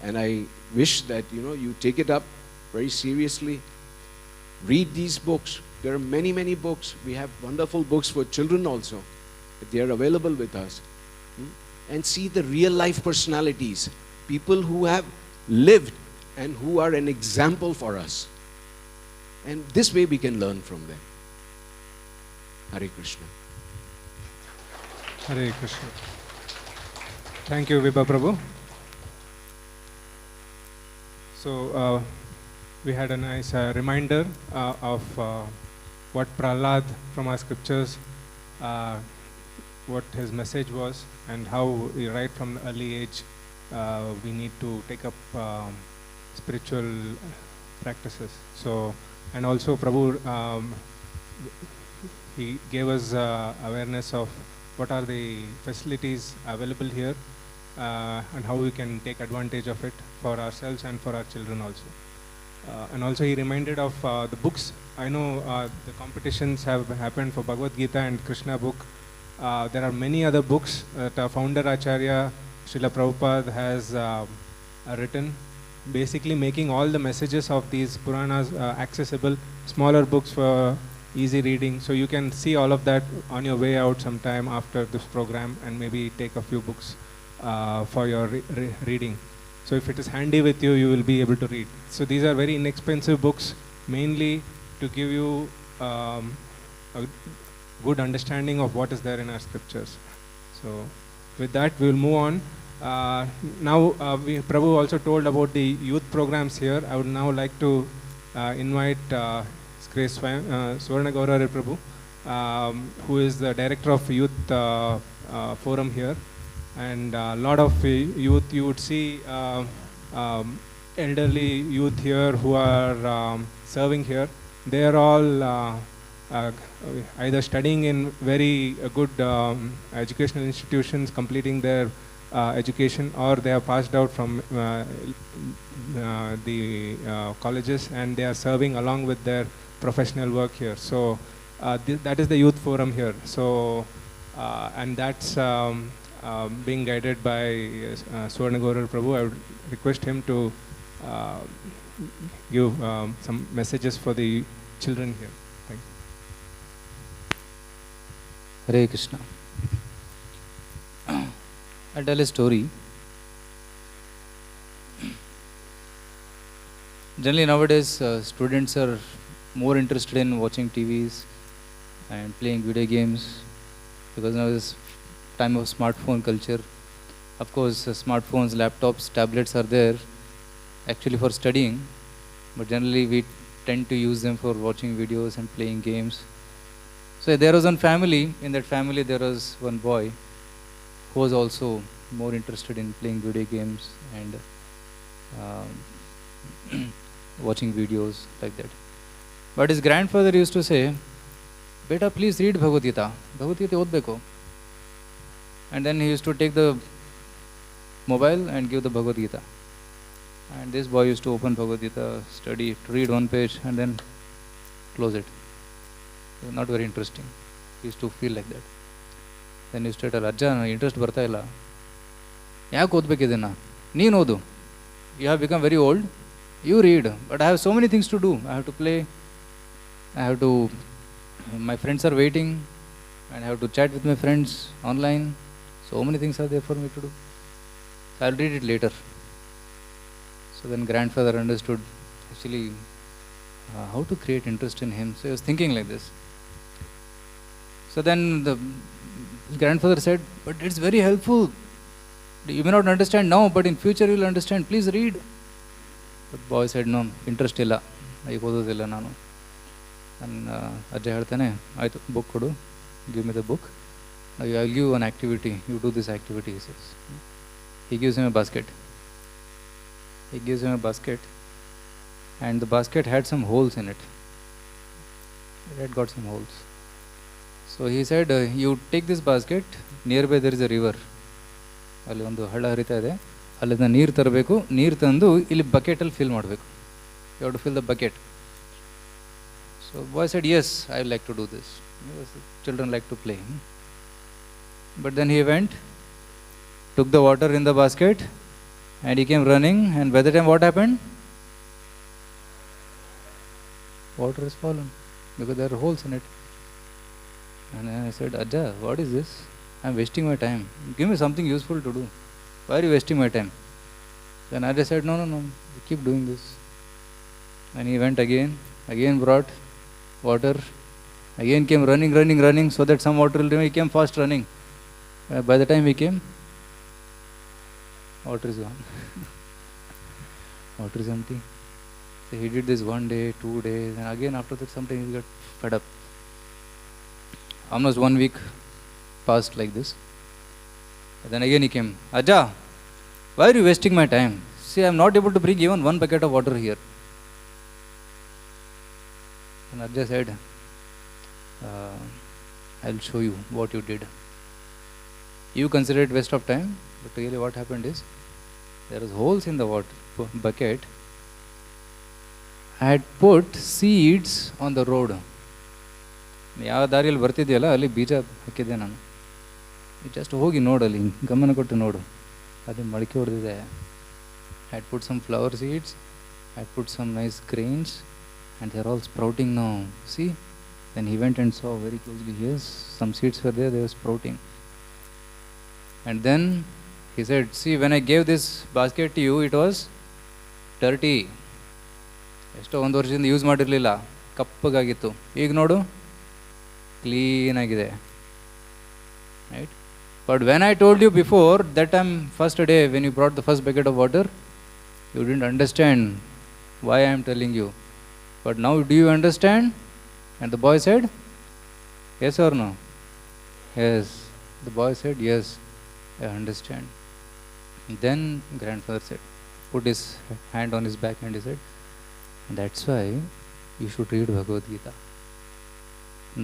And I wish that, you take it up very seriously. Read these books. There are many, many books. We have wonderful books for children also. They are available with us. And see the real life personalities. People who have lived and who are an example for us. And this way we can learn from them. Hare Krishna. Hare Krishna. Thank you, Vibha Prabhu. So, we had a nice reminder of what Prahlad from our scriptures, what his message was, and how right from early age we need to take up spiritual practices. So, and also Prabhu, he gave us awareness of what are the facilities available here and how we can take advantage of it for ourselves and for our children also. And also he reminded of the books. I know the competitions have happened for Bhagavad Gita and Krishna book. There are many other books that our founder Acharya Srila Prabhupada has written, basically making all the messages of these Puranas accessible, smaller books for easy reading. So you can see all of that on your way out sometime after this program and maybe take a few books for your reading. So if it is handy with you, you will be able to read. So these are very inexpensive books, mainly to give you a good understanding of what is there in our scriptures. So with that, we will move on. Now, Prabhu also told about the youth programs here. I would now like to invite Grace Swarna Gaurare Prabhu, who is the director of youth forum here. And a lot of youth, you would see elderly youth here who are serving here. They are all either studying in very good educational institutions, completing their education, or they have passed out from the colleges and they are serving along with their professional work here. So that is the youth forum here. So and that's being guided by Swarna Gaural Prabhu. I would request him to give some messages for the children here. Thank you. Hare Krishna. I'll tell a story. Generally nowadays students are more interested in watching TVs and playing video games because now is time of smartphone culture. Of course smartphones, laptops, tablets are there actually for studying, but generally we tend to use them for watching videos and playing games. So there was one family, in that family there was one boy who was also more interested in playing video games and watching videos like that. But his grandfather used to say, "Beta, please read Bhagavad Gita. Bhagavad Gita odbeko." And then he used to take the mobile and give the Bhagavad Gita. And this boy used to open Bhagavad Gita, study, read one page and then close it. It was not very interesting. He used to feel like that. Then he used to tell, "Ajja, interest barta illa. Yaak odbekidena? Neen odu. You have become very old. You read. But I have so many things to do. I have to play. My friends are waiting. And I have to chat with my friends online. So many things are there for me to do. So I'll read it later." So then grandfather understood actually how to create interest in him. So he was thinking like this. So then his grandfather said, "But it's very helpful. You may not understand now, but in future you will understand. Please read." But boy said, "No, interest illa. I ododilla nanu." And Ajay ಹೇಳ್ತಾನೆ, "ಆಯ್ತು, book kodu. Give me the book. Now I will give you an activity. You do this activity," he says. He gives him a basket. And the basket had some holes in it. It had got some holes. So he said, "You take this basket. Nearby there is a river. ಅಲ್ಲಿ ಒಂದು ಹಳ್ಳ ಹರಿತಾ ಇದೆ. ಅಲ್ಲಿಂದ ನೀರು ತರಬೇಕು. ನೀರು ತಂದು ಇಲ್ಲಿ ಬಕೆಟಲ್ಲಿ ಫಿಲ್ ಮಾಡಬೇಕು. You have to fill the bucket." So boy said, "Yes, I would like to do this." Children like to play. But then he went, took the water in the basket, and he came running. And by the time what happened? Water has fallen because there are holes in it. And I said, "Ajja, what is this? I am wasting my time. Give me something useful to do. Why are you wasting my time?" Then Ajja said, No, keep doing this." And he went again brought water, again came running so that some water will remain. He came fast running. By the time he came, water is gone. Water is empty. So he did this 1 day, 2 days, and again after that sometimes he got fed up. Almost 1 week passed like this. And then again he came, "Ajja, why are you wasting my time? See, I am not able to bring even 1 bucket of water here." And Ajja said, "I'll show you what you did. You consider it waste of time, but really what happened is, there was holes in the water bucket. I had put seeds on the road. ಯಾವ ದಾರಿಯಲ್ಲಿ ಬರ್ತಿದೆಯಲ್ಲ ಅಲ್ಲಿ ಬೀಜ ಹಾಕಿದ್ದೆ ನಾನು. Just ಹೋಗಿ ನೋಡಲ್ಲಿ, ಗಮನ ಕೊಟ್ಟು ನೋಡು, ಅದೇ ಮೊಳಕೆ ಹೊಡೆದಿದೆ. I had put some flower seeds, I had put some nice grains, and they're all sprouting now. See? Then he went and saw very closely. Yes, some seeds were there, they were sprouting. And then he said, see, when I gave this basket to you, it was dirty. ಎಷ್ಟೋ ಒಂದು ವರ್ಷದಿಂದ use ಮಾಡಿರಲಿಲ್ಲ, ಕಪ್ಪಗಾಗಿತ್ತು. ಈಗ ನೋಡು, ಕ್ಲೀನಾಗಿದೆ. Right? But when I told you before, that time, first day, when you brought the first bucket of water, you didn't understand why I am telling you. But now do you understand? And the boy said, yes or no? Yes. The boy said, yes, I understand. Then grandfather said, put his hand on his back and he said, that's why you should read Bhagavad Gita.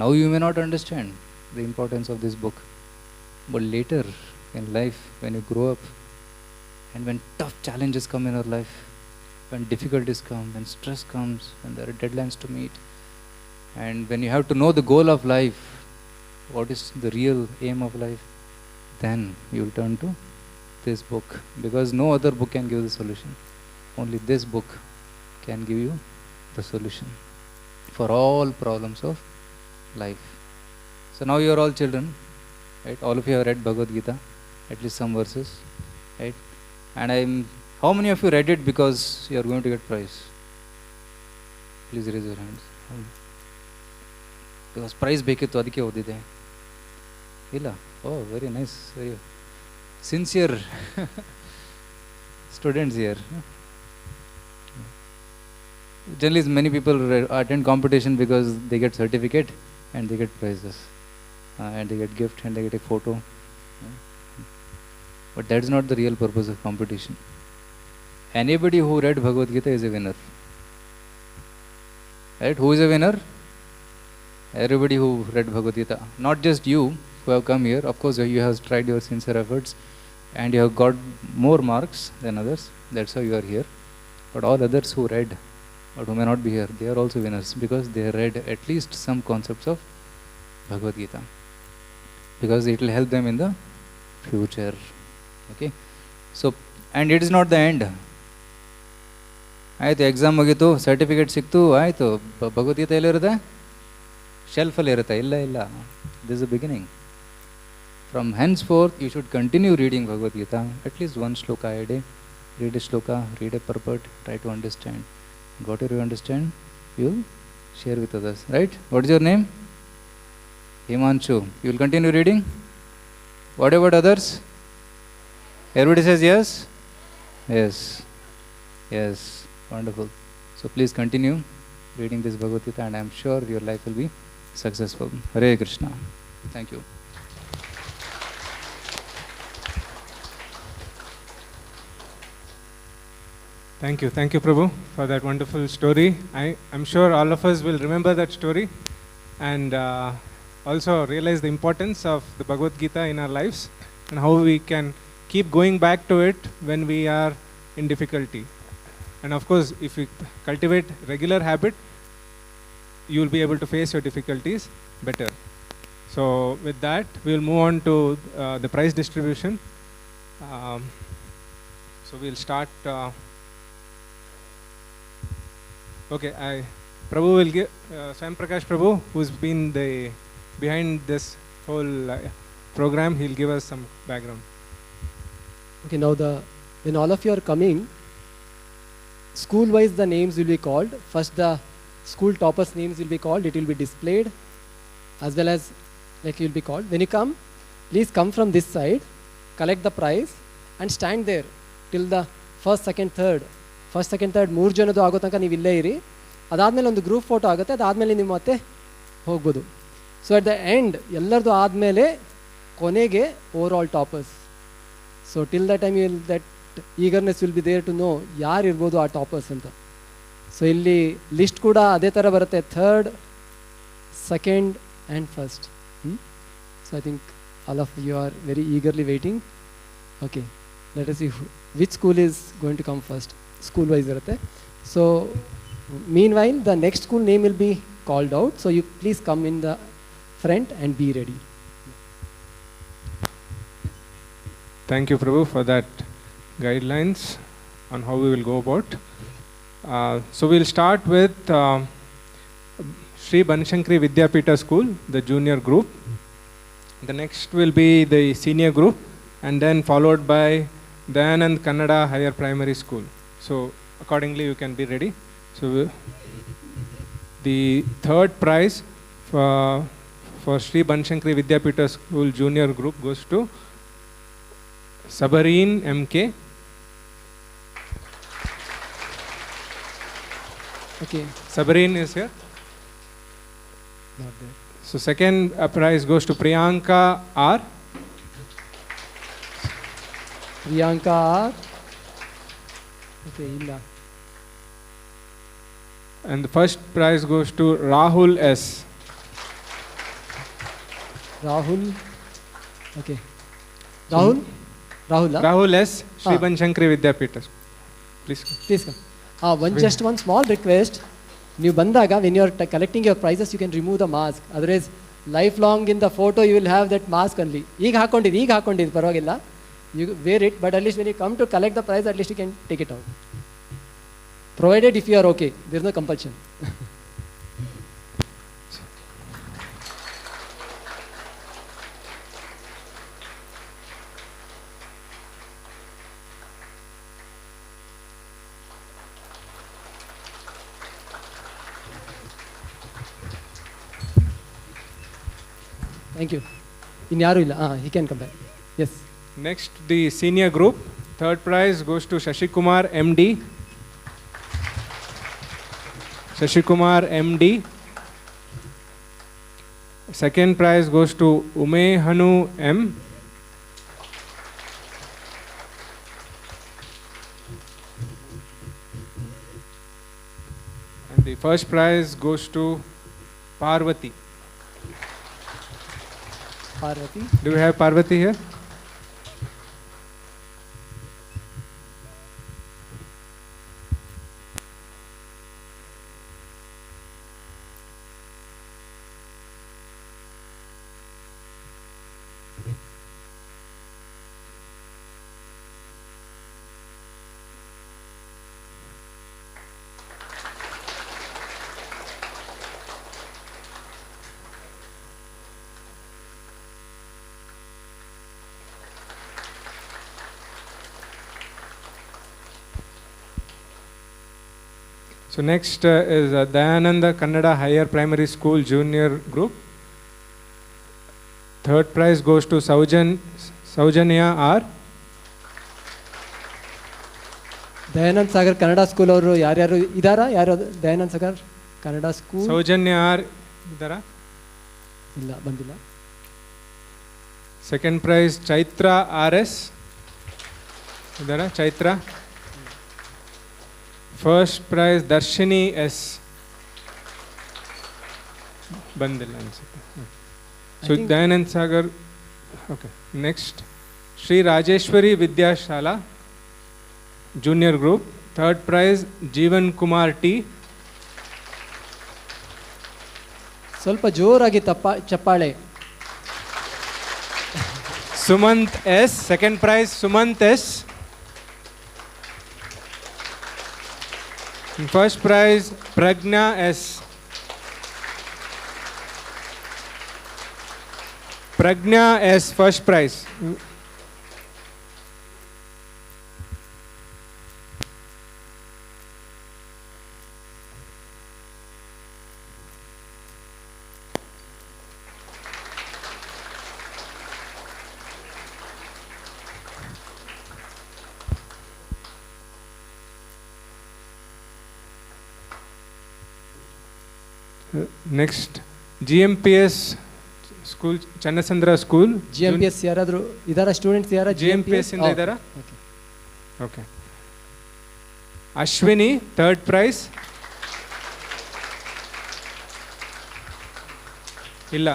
Now you may not understand the importance of this book. But later in life, when you grow up, and when tough challenges come in our life, when difficulties come, when stress comes, when there are deadlines to meet, and when you have to know the goal of life, what is the real aim of life, then you will turn to this book, because no other book can give the solution. Only this book can give you the solution for all problems of life. So now you are all children, right? All of you have read Bhagavad Gita, at least some verses, right? And how many of you read it because you are going to get prize? Please raise your hands. Because prize ಬೇಕಿತ್ತು ಅದಕ್ಕೆ ಓದಿದೆ. ಇಲ್ಲ? Oh, very nice. Very sincere students here. Generally, many people attend competition because they get certificate and they get prizes, and they get gift and they get a photo. But that's not the real purpose of competition. Anybody who read Bhagavad Gita is a winner. Right? Who is a winner? Everybody who read Bhagavad Gita. Not just you who have come here. Of course, you have tried your sincere efforts and you have got more marks than others. That's how you are here. But all others who read, but who may not be here, they are also winners because they read at least some concepts of Bhagavad Gita. Because it will help them in the future. Okay? So, and it is not the end. ಆಯಿತು, exam ಮುಗೀತು, certificate ಸಿಕ್ತು, ಆಯಿತು, ಭಗವದ್ಗೀತೆ ಎಲ್ಲಿರುತ್ತೆ? ಶೆಲ್ಫಲ್ಲಿ ಇರುತ್ತೆ. ಇಲ್ಲ ಇಲ್ಲ, this is the beginning. From henceforth you should continue reading Bhagavad Gita, at least one shloka a day. Read a shloka, read a purport, try to understand. And whatever you understand, you will share with others. Right? What is your name? Himanshu. You will continue reading? What about others? Everybody says yes? Yes. Yes. Wonderful. So please continue reading this Bhagavad Gita and I am sure your life will be successful. Hare Krishna. Thank you. Thank you. Thank you, Prabhu, for that wonderful story. I'm sure all of us will remember that story and also realize the importance of the Bhagavad Gita in our lives and how we can keep going back to it when we are in difficulty. And of course, if you cultivate regular habit, you will be able to face your difficulties better. So with that, we will move on to the prize distribution. So we'll start. Okay, Prabhu will give, Swam Prakash Prabhu, who's been behind this whole program, he'll give us some background. Okay, now when all of you are coming, school-wise the names will be called. First the school toppers' names will be called. It will be displayed as well as like you will be called. When you come, please come from this side, collect the prize and stand there till the first, second, third. First second third 3 ಜನದ್ದು ಆಗೋ ತನಕ ನೀವು ಇಲ್ಲೇ ಇರಿ. ಅದಾದಮೇಲೆ ಒಂದು group photo ಆಗುತ್ತೆ, ಅದಾದಮೇಲೆ ನೀವು ಮತ್ತೆ ಹೋಗ್ಬೋದು. ಸೊ ಅಟ್ ದ ಎಂಡ್ ಎಲ್ಲರದು ಆದಮೇಲೆ ಕೊನೆಗೆ overall toppers. So till the time will that eagerness will be there to know ಯಾರು ಇರ್ಬೋದು ಆ ಟಾಪರ್ಸ್ ಅಂತ. ಸೊ ಇಲ್ಲಿ ಲಿಸ್ಟ್ ಕೂಡ ಅದೇ ಥರ ಬರುತ್ತೆ, third, second and first. So I think all of you are very eagerly waiting. Okay, let us see which school is going to come first. School wise irutte. So meanwhile the next school name will be called out, so you please come in the front and be ready. Thank you, Prabhu, for that guidelines on how we will go about. So we'll start with Sri Banshankari Vidyapita School, the junior group. The next will be the senior group, and then followed by Dayanand Kannada Higher Primary School. So accordingly, you can be ready. So the third prize for Sri Banshankari Vidyapita School junior group goes to Sabareen MK. Okay. Sabareen is here. Not there. So second prize goes to Priyanka R. Priyanka R. Okay, illa. And the first prize goes to Rahul S. Rahul. Okay. Rahul? Rahul, huh? Rahul S. Sri Ah. Banshankari Vidyapita. Please. Please come. Just one small request. ನೀವು ಬಂದಾಗ when you are collecting your prizes, you can remove the mask. Otherwise, lifelong in the photo you will have that mask only. ಈಗ ಹಾಕೊಂಡಿದ್ದು ಪರವಾಗಿಲ್ಲ. You wear it, but at least when you come to collect the prize, at least you can take it out. Provided if you are okay, there is no compulsion. Thank you. Inyaru illa. He can come back. Yes. Next, the senior group. Third prize goes to Shashikumar MD. Shashikumar MD. Second prize goes to Umehanu M. And the first prize goes to Parvati. Parvati. Do we have Parvati here? So next is Dayananda Kannada Higher Primary School Junior Group. Third prize goes to Saujanya R. Dayanand Sagar Kannada school ಅವರು ಯಾರ್ಯಾರು ಇದಾರಾ? ಯಾರು Dayanand Sagar Kannada school? Saujanya R. Idara? ಇಲ್ಲ, ಬಂದಿಲ್ಲ. Second prize Chaitra RS. Idara? Chaitra. First prize Darshini S. Bandila answer. So Dayanand Sagar. Okay. Next, Sri Rajeshwari Vidyashala Junior Group. Third prize Jeevan Kumar T. ಸ್ವಲ್ಪ ಜೋರಾಗಿ ಚಪ್ಪಾಳೆ. Sumant S. Second prize Sumant S. And first prize Pragna S. Pragna S. First prize. Next, GMPS School, Channasandra School. GMPS ಯಾರಾದರೂ ಇದಾರಾ? Students ಯಾರಾ GMPS ಇಂದ ಇದಾರಾ? Okay. Ashwini, third prize. ಇಲ್ಲ.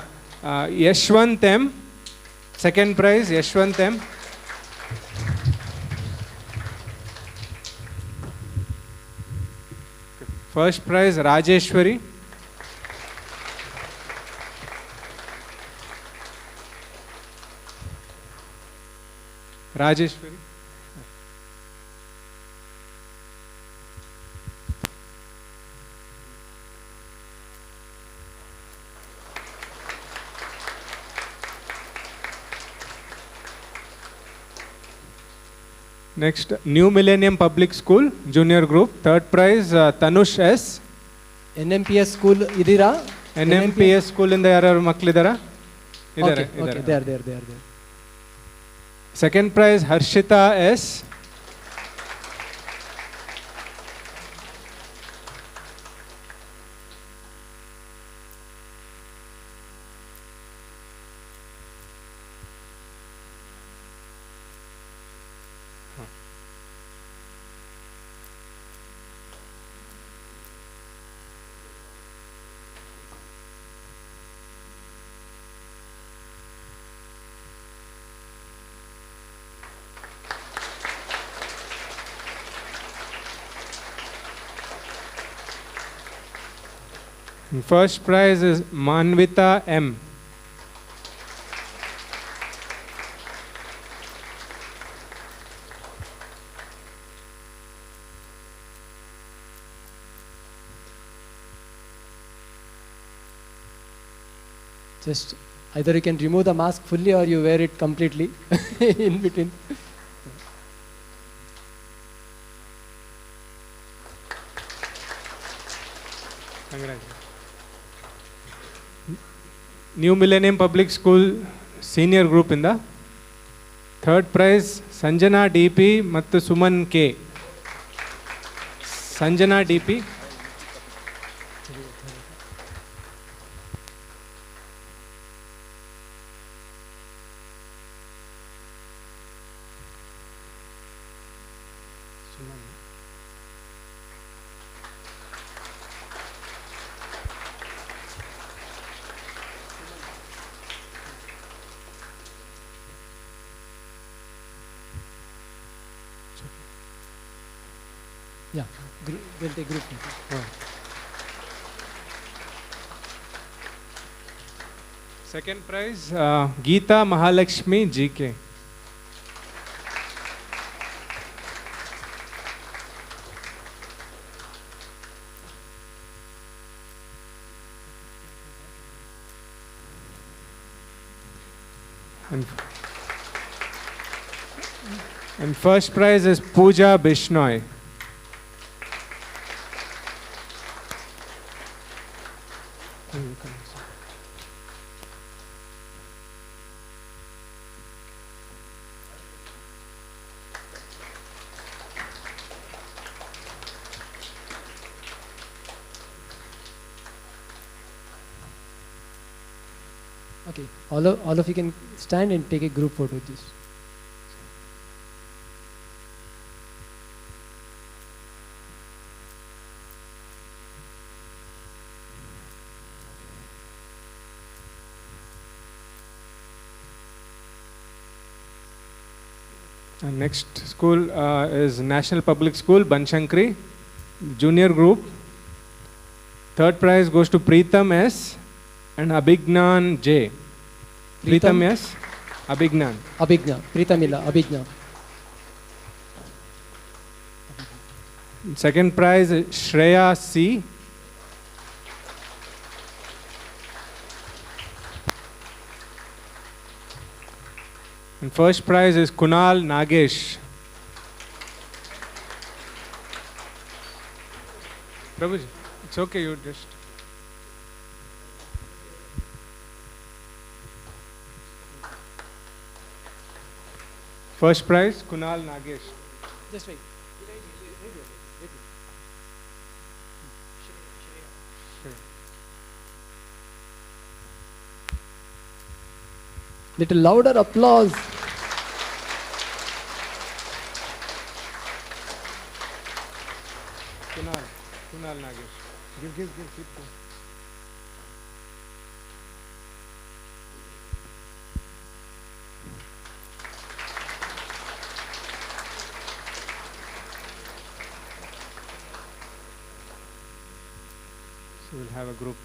Yashwant M. Second prize Yashwant M. First prize Rajeshwari. Rajeshwari. Next, New Millennium Public School, Junior Group. Third prize, Tanush S. NMPS school idira? NMPS school ಇಂದ ಯಾರು ಮಕ್ಕಳಿದಾರಾ? ಇದ್ದಾರೆ. Okay, they are there. Second prize, Harshita S. First prize is Manvita M. Just either you can remove the mask fully or you wear it completely in between. Congratulations. New Millennium Public School Senior Group in the third prize, Sanjana DP ಮತ್ತು Suman K. Sanjana DP. Yeah, we'll take group photo. Second prize, Geeta Mahalakshmi GK. And first prize is Pooja Bishnoi. Okay, all of you can stand and take a group photo with this. And next school is National Public School, Banshankari, Junior Group. Third prize goes to Preetham S. and Abhignan J. Preetham S. Abhignan. Abhigna, Preethamila, Abhigna. Second prize is Shreya C. And first prize is Kunal Nagesh. Prabhuji, it's okay, you just. First prize, Kunal Nagesh. Just wait. Little louder applause. Kunal Nagesh. Give. So we'll have a group.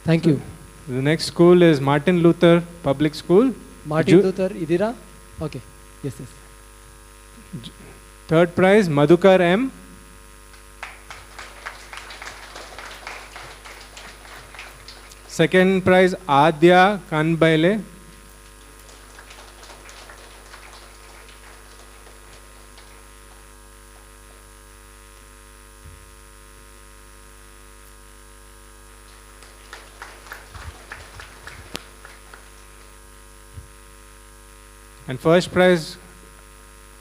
Thank you. The next school is Martin Luther Public School. Martin Luther, Idira? Okay. Yes, yes. Third prize, Madhukar M. Second prize, Adya Kanbaile. And first prize,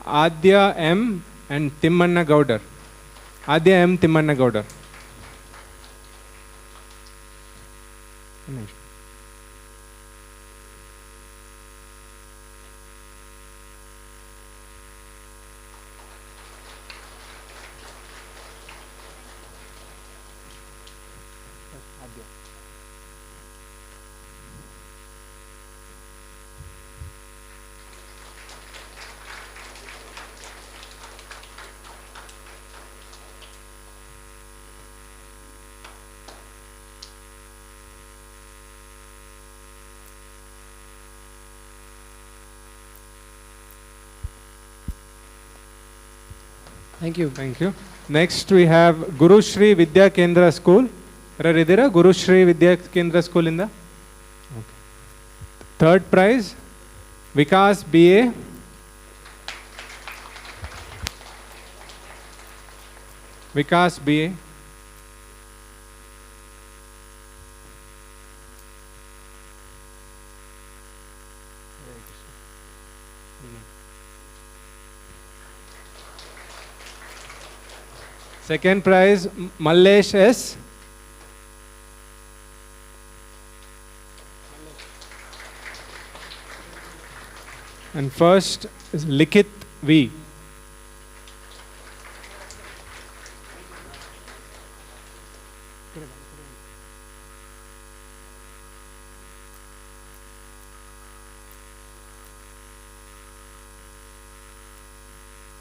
Adya M and Timmanna Gaudar. Adya M. Timmanna Gaudar. Thank you. Thank you. Next we have Guru Shri Vidya Kendra School. Idira Guru Shri Vidya Kendra School in the. Okay. Third prize, Vikas BA. Vikas BA. Second prize, Mallesh S. And first is Likit V.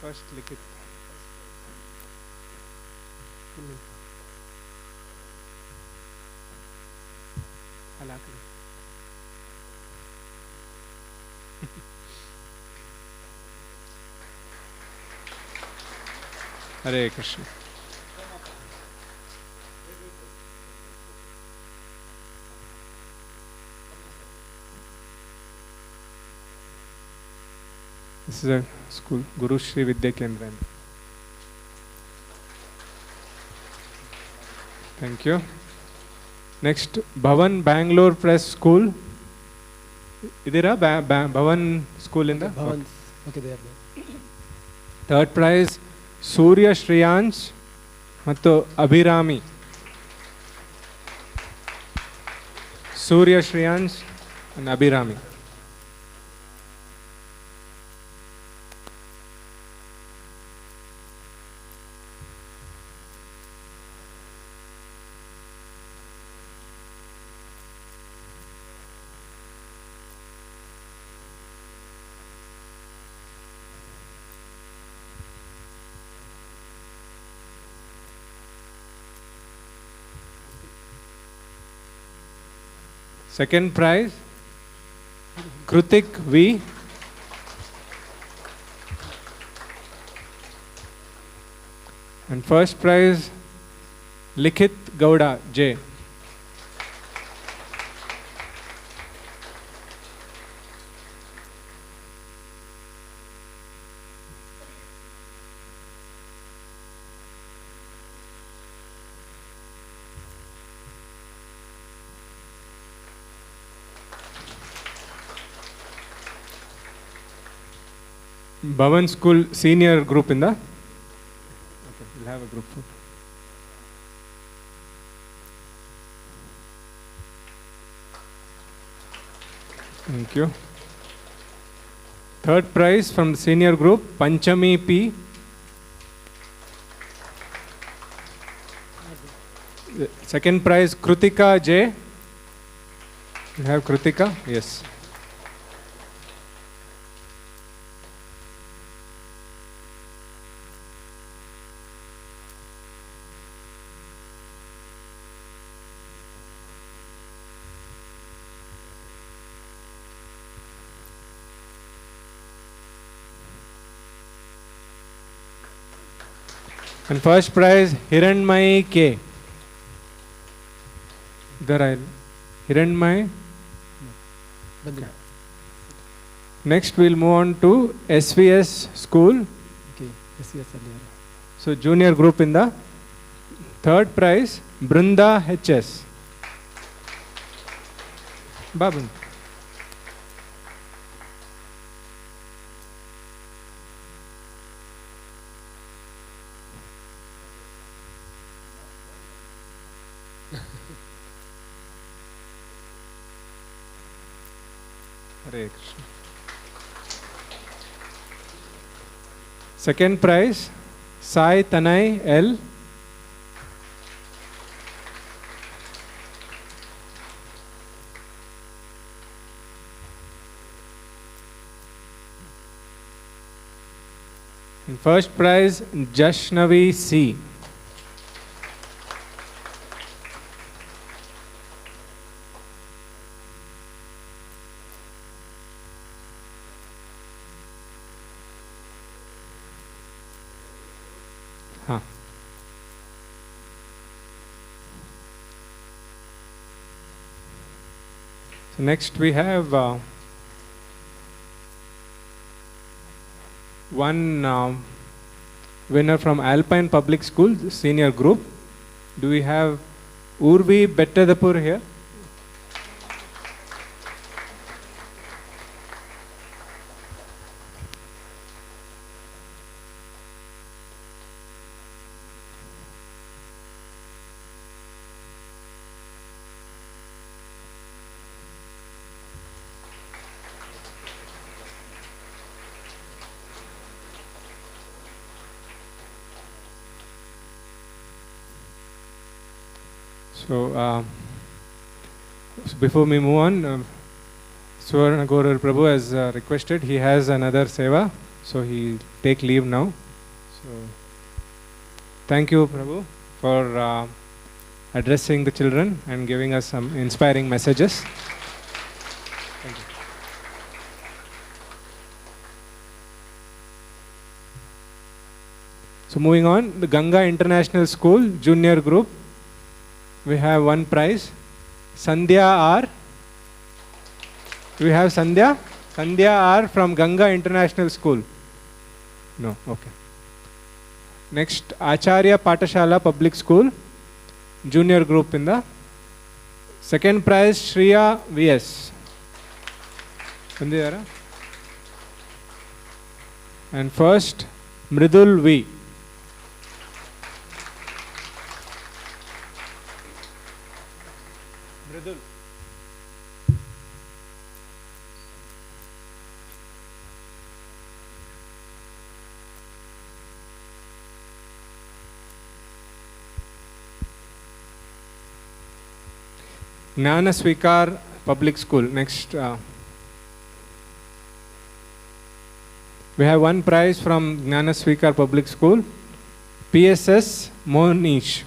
First Likit. Hare Krishna. This is a school, Guru Shri Vidya Kendra. Thank you. Next, Bhavan Bangalore Press School. Idira Bhavan School in the. Bhavan. Okay, they are there. Third prize, Surya Shriyans ಮತ್ತು Abhirami. Surya Shriyans and Abhirami. Second prize, Krutik V. And first prize, Likit Gowda J. Bhavan School senior group in the. Okay, we'll have a group photo. Thank you. Third prize from the senior group, Panchami P. The second prize, Krutika J. You have Krutika? Yes. And first prize, Hiranmai K. Hiranmai. Bandhi. Next, we'll move on to SVS School. Okay. Yes, yes, earlier. So, junior group in the third prize, Brinda HS. Babu. Hare Krishna. Second prize, Sai Tanai L. And first prize, Jashnavi C. Huh. So next we have one winner from Alpine Public School, senior group. Do we have Urvi Bettadapur here? So, before we move on, Swarna Gaur Prabhu has requested, he has another seva, so he take leave now. So, thank you Prabhu for addressing the children and giving us some inspiring messages. Thank you. So moving on, the Ganga International School Junior Group. We have one prize, Sandhya R. Do we have Sandhya? Sandhya R from Ganga International School. No, okay. Next, Acharya Patashala Public School, Junior Group in the second prize, Shriya VS. Sandhya. And first, Mridul V. Jnana Svikar Public School. Next, we have one prize from Jnana Svikar Public School, PSS Monish.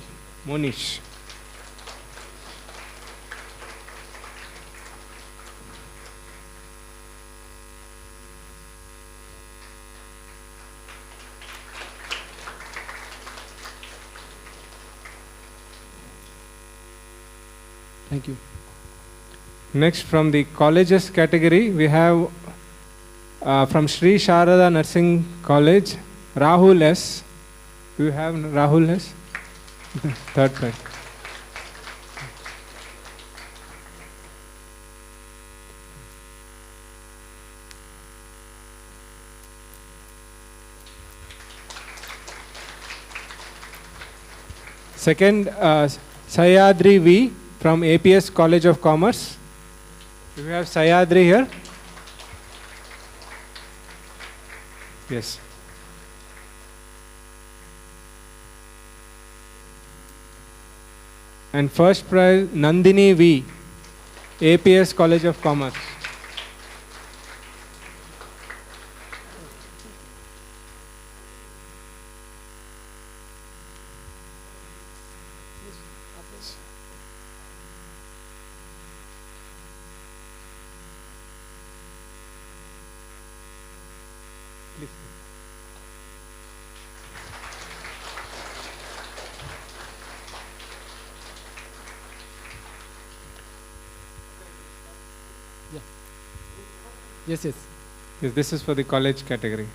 Thank you. Next, from the colleges category, we have from Sri Sharada Nursing College, Rahul S. Do you have Rahul S? Third prize. Second, Sayadri V from APS College of Commerce. Do we have Sayadri here? Yes. And first prize, Nandini V, APS College of Commerce. Yes, yes. Yes, this is for the college category.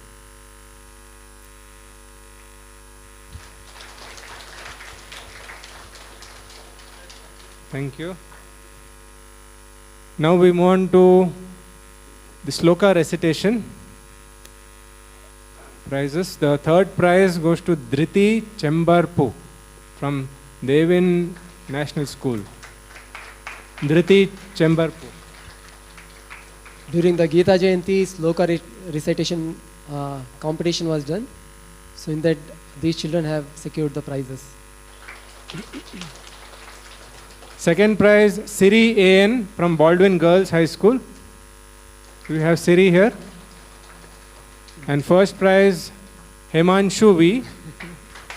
Thank you. Now we move on to the sloka recitation prizes. The third prize goes to Dhriti Chembarpu from Devin National School. Dhriti Chembarpu. During the Gita Jayanti, sloka recitation competition was done. So in that, these children have secured the prizes. Second prize, Siri AN from Baldwin Girls High School. We have Siri here. And first prize, Himanshu V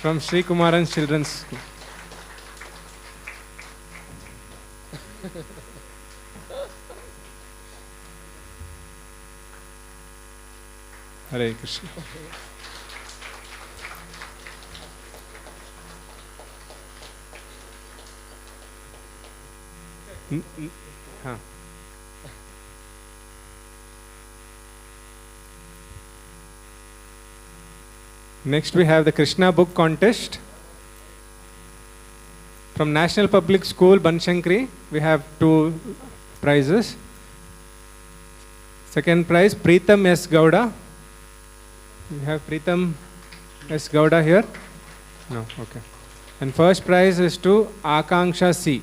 from Sri Kumaran Children's School. Hare Krishna. Huh. Next we have the Krishna book contest. From National Public School, Banshankari, we have 2 prizes. Second prize, Preetham S. Gowda. We have Preetham S. Gowda here. No, okay. And first prize is to Akanksha C.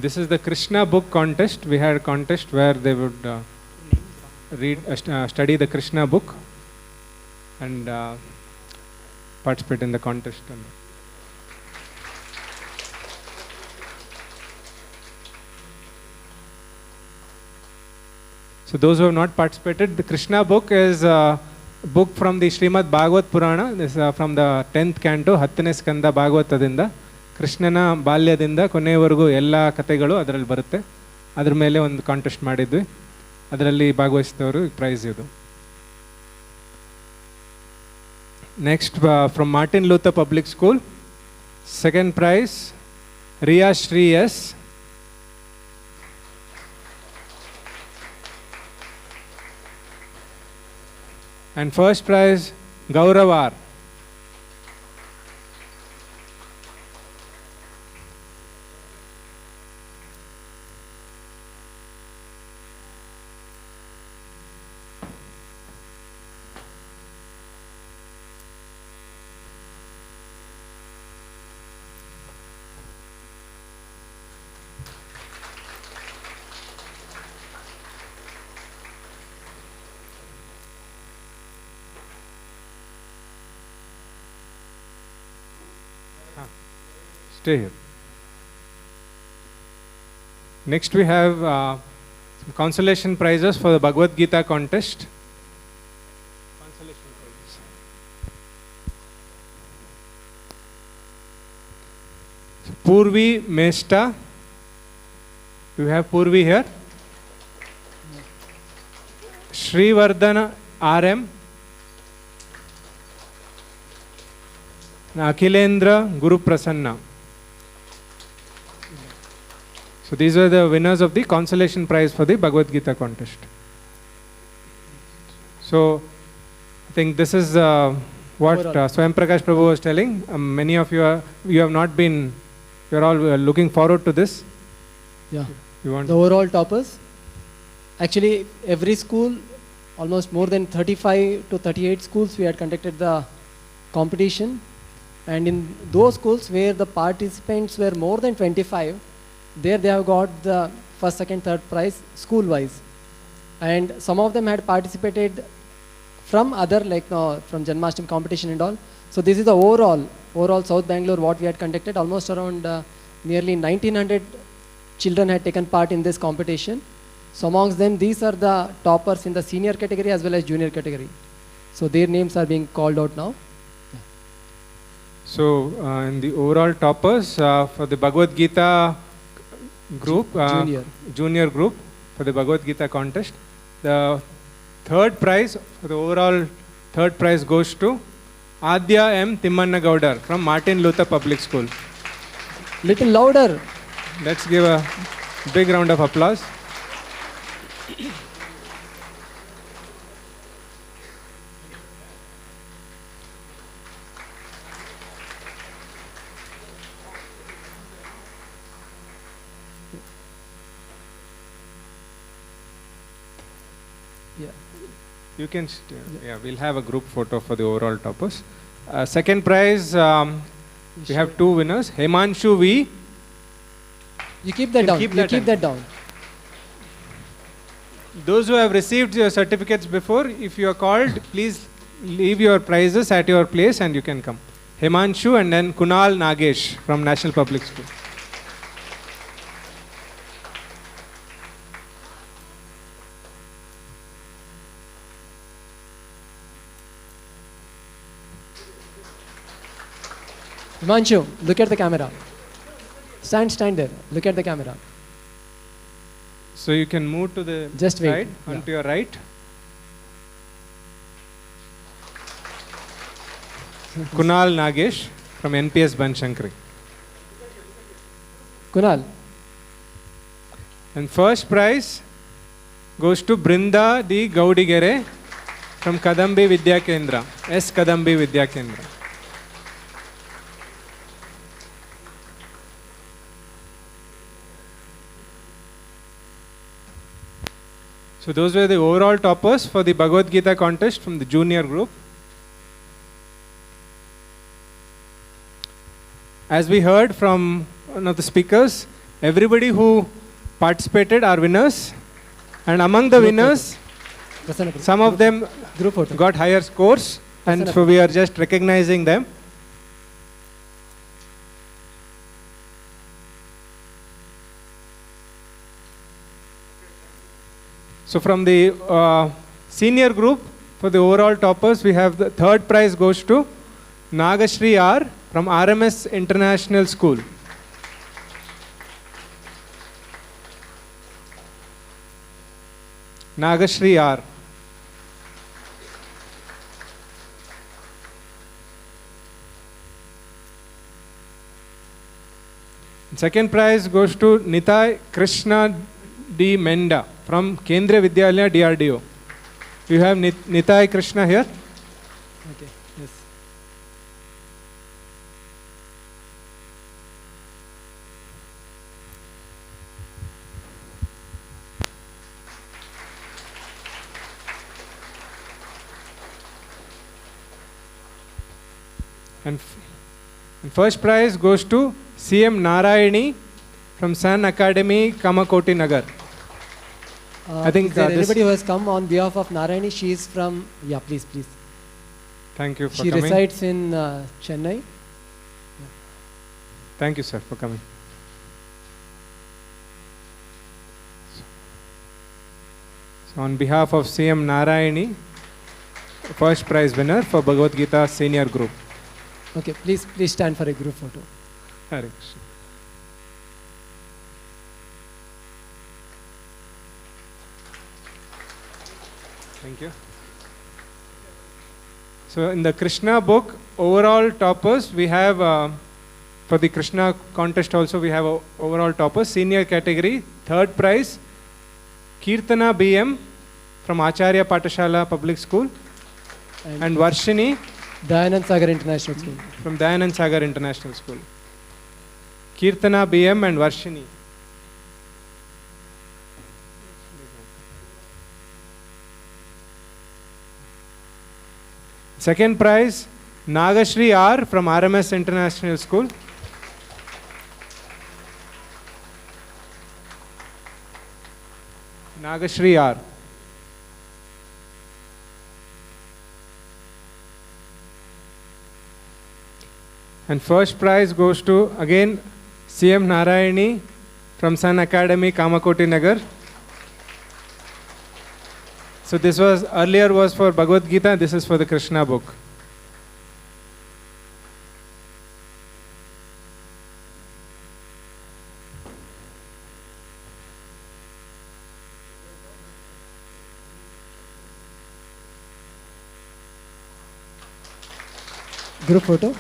This is the Krishna book contest. We had a contest where they would study the Krishna book and participate in the contest. So those who have not participated, the Krishna book is a book from the Srimad Bhagavad Purana. This is from the 10th canto, 10ನೇ ಸ್ಕಂದ ಭಾಗವತದಿಂದ ಕೃಷ್ಣನ ಬಾಲ್ಯದಿಂದ ಕೊನೆಯವರೆಗೂ ಎಲ್ಲ ಕಥೆಗಳು ಅದರಲ್ಲಿ ಬರುತ್ತೆ. ಅದ್ರ ಮೇಲೆ ಒಂದು contest ಮಾಡಿದ್ವಿ. ಅದರಲ್ಲಿ ಭಾಗವಹಿಸಿದವರು ಪ್ರೈಸ್ ಇದು. Next from Martin Luther public school, second prize Riya Shree S. And first prize, Gauravar. Stay here. Next we have some consolation prizes for the Bhagavad Gita contest. Consolation prizes. So, Purvi Mesta. Do we have Purvi here? Srivardhana RM. Akhilendra Guru Prasanna. So these are the winners of the consolation prize for the Bhagavad Gita contest. So I think this is what Swayam Prakash Prabhu was telling. Many of you have not been, you are all looking forward to this. Yeah. You want the overall toppers. Actually, every school, almost more than 35 to 38 schools, we had conducted the competition. And in those schools where the participants were more than 25, there they have got the first, second, third prize school-wise. And some of them had participated from other, like from Janmashtami competition and all. So this is the overall South Bangalore what we had conducted. Almost around nearly 1900 children had taken part in this competition. So amongst them, these are the toppers in the senior category as well as junior category. So their names are being called out now. So in the overall toppers for the Bhagavad Gita group, junior group for the Bhagavad Gita contest. The third prize, the overall third prize goes to Adya M. Timmanna Gaudar from Martin Luther Public School. Little louder. Let's give a big round of applause. Yeah. You can, we'll have a group photo for the overall toppers. Second prize, we have two winners. Himanshu V. You keep that down. Keep Keep that that down. Those who have received your certificates before, if you are called, please leave your prizes at your place and you can come. Himanshu and then Kunal Nagesh from National Public School. Himanshu, look at the camera. Stand there. Look at the camera. So you can move to the Just wait. side, onto your right. Kunal Nagesh from NPS Banshankari. Kunal. And first prize goes to Brinda D. Gaudigere from Kadambi Vidya Kendra. S. Kadambi Vidya Kendra. So those were the overall toppers for the Bhagavad Gita contest from the junior group. As we heard from one of the speakers, everybody who participated are winners. And among the winners, some of them got higher scores. And so we are just recognizing them. So from the senior group, for the overall toppers, we have the third prize goes to Nagashri R from RMS International School. Nagashri R. Second prize goes to Nitai Krishna D. Menda from Kendriya Vidyalaya DRDO. You have Nitai Krishna here. Okay. Yes. And first prize goes to CM Narayani from Sun Academy, Kamakoti Nagar. I think is there anybody who has come on behalf of Narayani? She is from, please. Thank you for She coming. resides in Chennai. Thank you, sir, for coming. So on behalf of CM Narayani, first prize winner for Bhagavad Gita senior group. Okay, please stand for a group photo. Hare Krishna. Thank you. So in the Krishna book, overall toppers, we have, for the Krishna contest also, we have overall toppers, senior category, third prize, Kirtana BM from Acharya Patashala Public School, and Varshini Dayanand Sagar International School. From Dayanand Sagar International School. Kirtana BM and Varshini. Second prize, Nagashri R from RMS International School. Nagashri R. And first prize goes to, again, CM Narayani from Sun Academy, Kamakoti Nagar. So this was, earlier was for Bhagavad Gita, this is for the Krishna book. Group photo.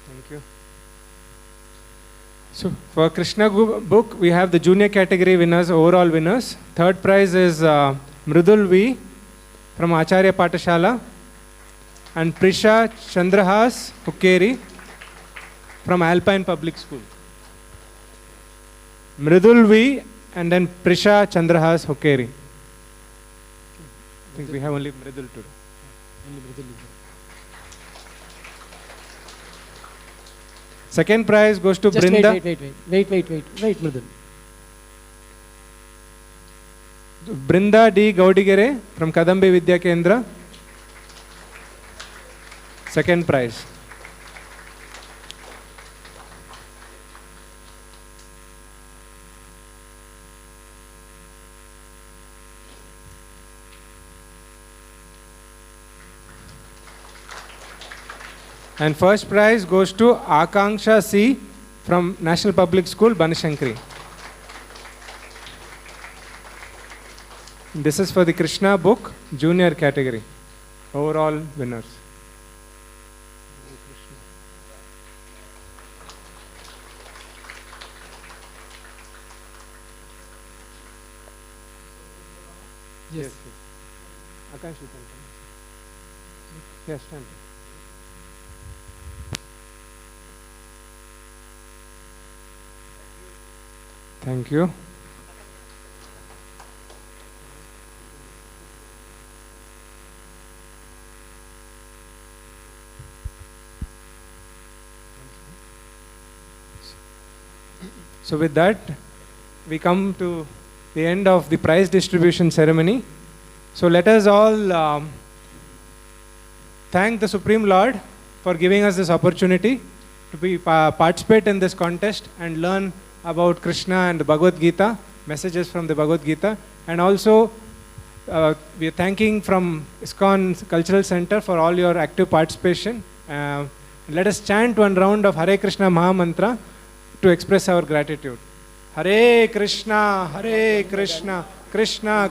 Thank you. So for Krishna book, we have the junior category winners, overall winners. Third prize is Mridul V from Acharya Patashala and Prisha Chandrahas Hukkeri from Alpine Public School. Mridul V and then Prisha Chandrahas Hukkeri. I think we have only Mridul today. Second prize goes to Just Brinda. wait, Mridul. Brinda D. Gaudigere from Kadambi Vidya Kendra. Second prize. And first prize goes to Akanksha C from National Public School, Banashankari. This is for the Krishna book, junior category. Overall winners. Yes. Akash, you can come. Yes, stand. Thank you. So with that, we come to the end of the prize distribution ceremony. So let us all thank the Supreme Lord for giving us this opportunity to participate in this contest and learn about Krishna and the Bhagavad Gita, messages from the Bhagavad Gita. And also, we are thanking from ISKCON Cultural Center for all your active participation. Let us chant one round of Hare Krishna Maha Mantra to express our gratitude. Hare Krishna, Krishna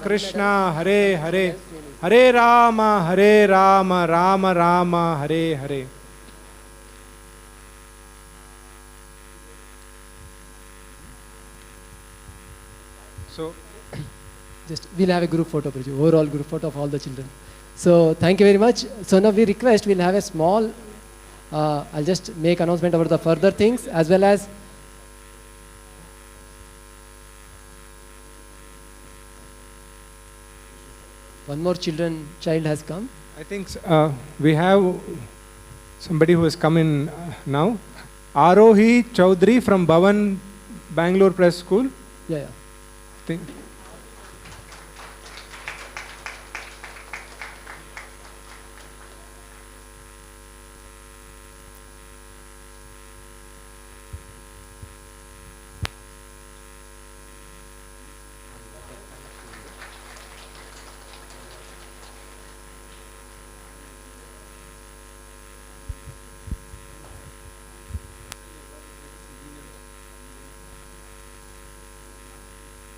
Krishna, Hare Hare, Hare Rama, Rama Rama, Hare Hare. So, Just we'll have a group photo, Praju, overall group photo of all the children. So thank you very much. So now we request we'll have a small, I'll just make announcement about the further things as well as one more child has come. I think we have somebody who has come in now. Arohi Chaudhary from Bhavan, Bangalore Press School. Yeah. Think.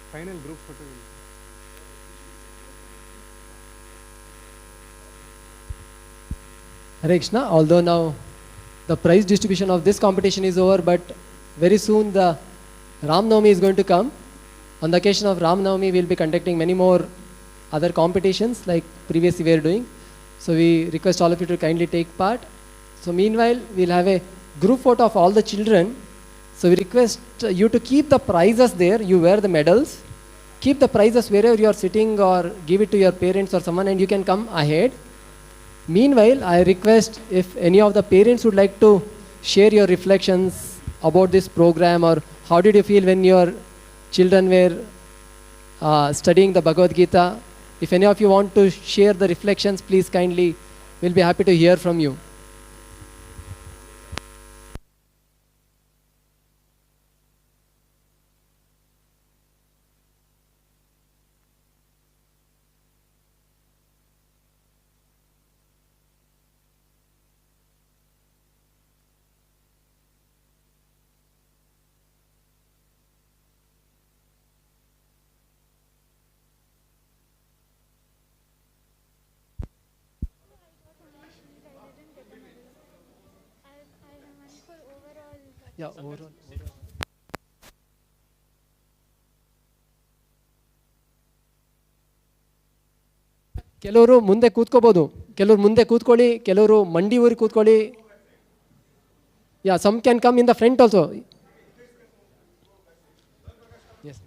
Final group photo. Hare Krishna, although now the prize distribution of this competition is over, but very soon the Ram Navami is going to come. On the occasion of Ram Navami, we will be conducting many more other competitions like previously we were doing. So we request all of you to kindly take part. So meanwhile, we will have a group photo of all the children. So we request you to keep the prizes there. You wear the medals. Keep the prizes wherever you are sitting or give it to your parents or someone and you can come ahead. Meanwhile, I request if any of the parents would like to share your reflections about this program or how did you feel when your children were studying the Bhagavad Gita. If any of you want to share the reflections, please kindly, we'll be happy to hear from you. Yeah, overall. ಕೆಲವರು ಮುಂದೆ ಕೂತ್ಕೋಬೋದು, ಕೆಲವರು ಮುಂದೆ ಕೂತ್ಕೊಳ್ಳಿ, ಕೆಲವರು ಮಂಡಿ ಊರಿ ಕೂತ್ಕೊಳ್ಳಿ. Yeah, some can come in the front also. Yes.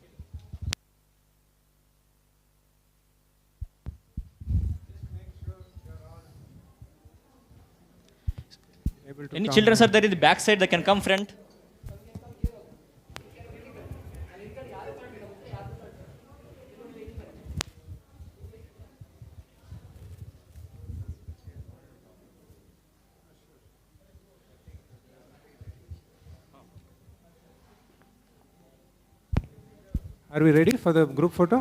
Any children are there in the back side that can come front? Are we ready for the group photo?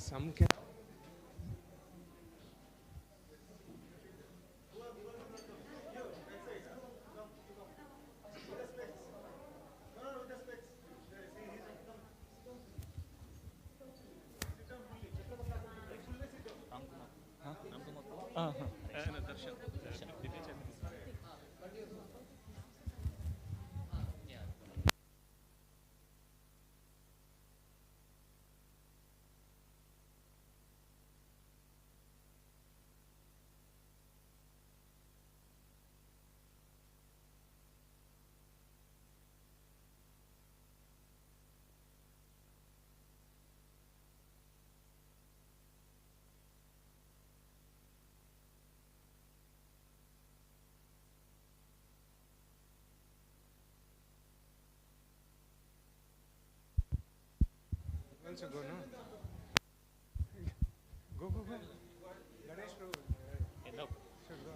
Some can. Also go, no? Go. Ganesh Prabhu. Should go.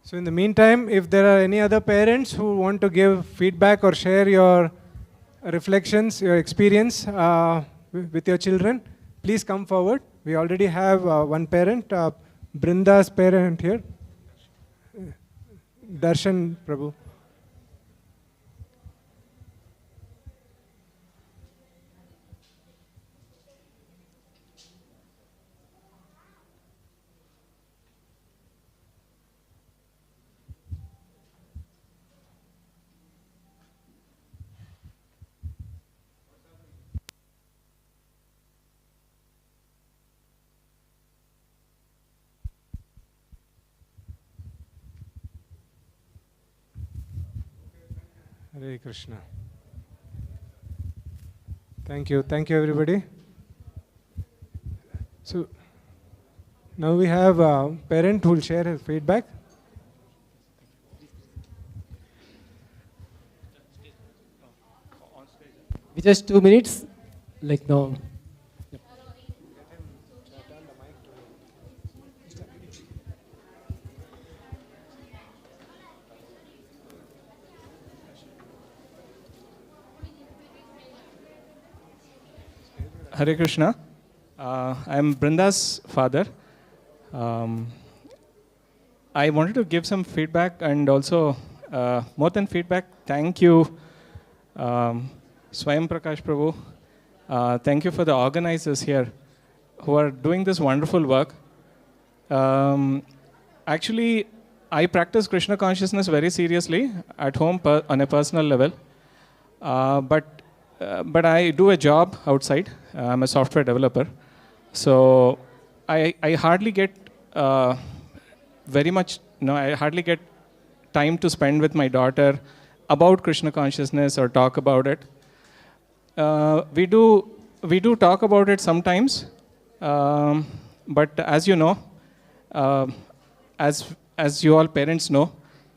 So in the meantime, if there are any other parents who want to give feedback or share your reflections, your experience with your children, please come forward. We already have one parent, Brinda's parent here, Darshan Prabhu. Hare Krishna. Thank you everybody. So now we have a parent who will share his feedback. Just 2 minutes, like now. Hare Krishna. I am Brinda's father. I wanted to give some feedback and also, more than feedback, thank you, Swayam Prakash Prabhu. Thank you for the organizers here who are doing this wonderful work. Actually, I practice Krishna consciousness very seriously at home on a personal level. But I do a job outside. I'm a software developer. So I hardly get I hardly get time to spend with my daughter about Krishna consciousness or talk about it. We do talk about it sometimes, but as you know, as you all parents know,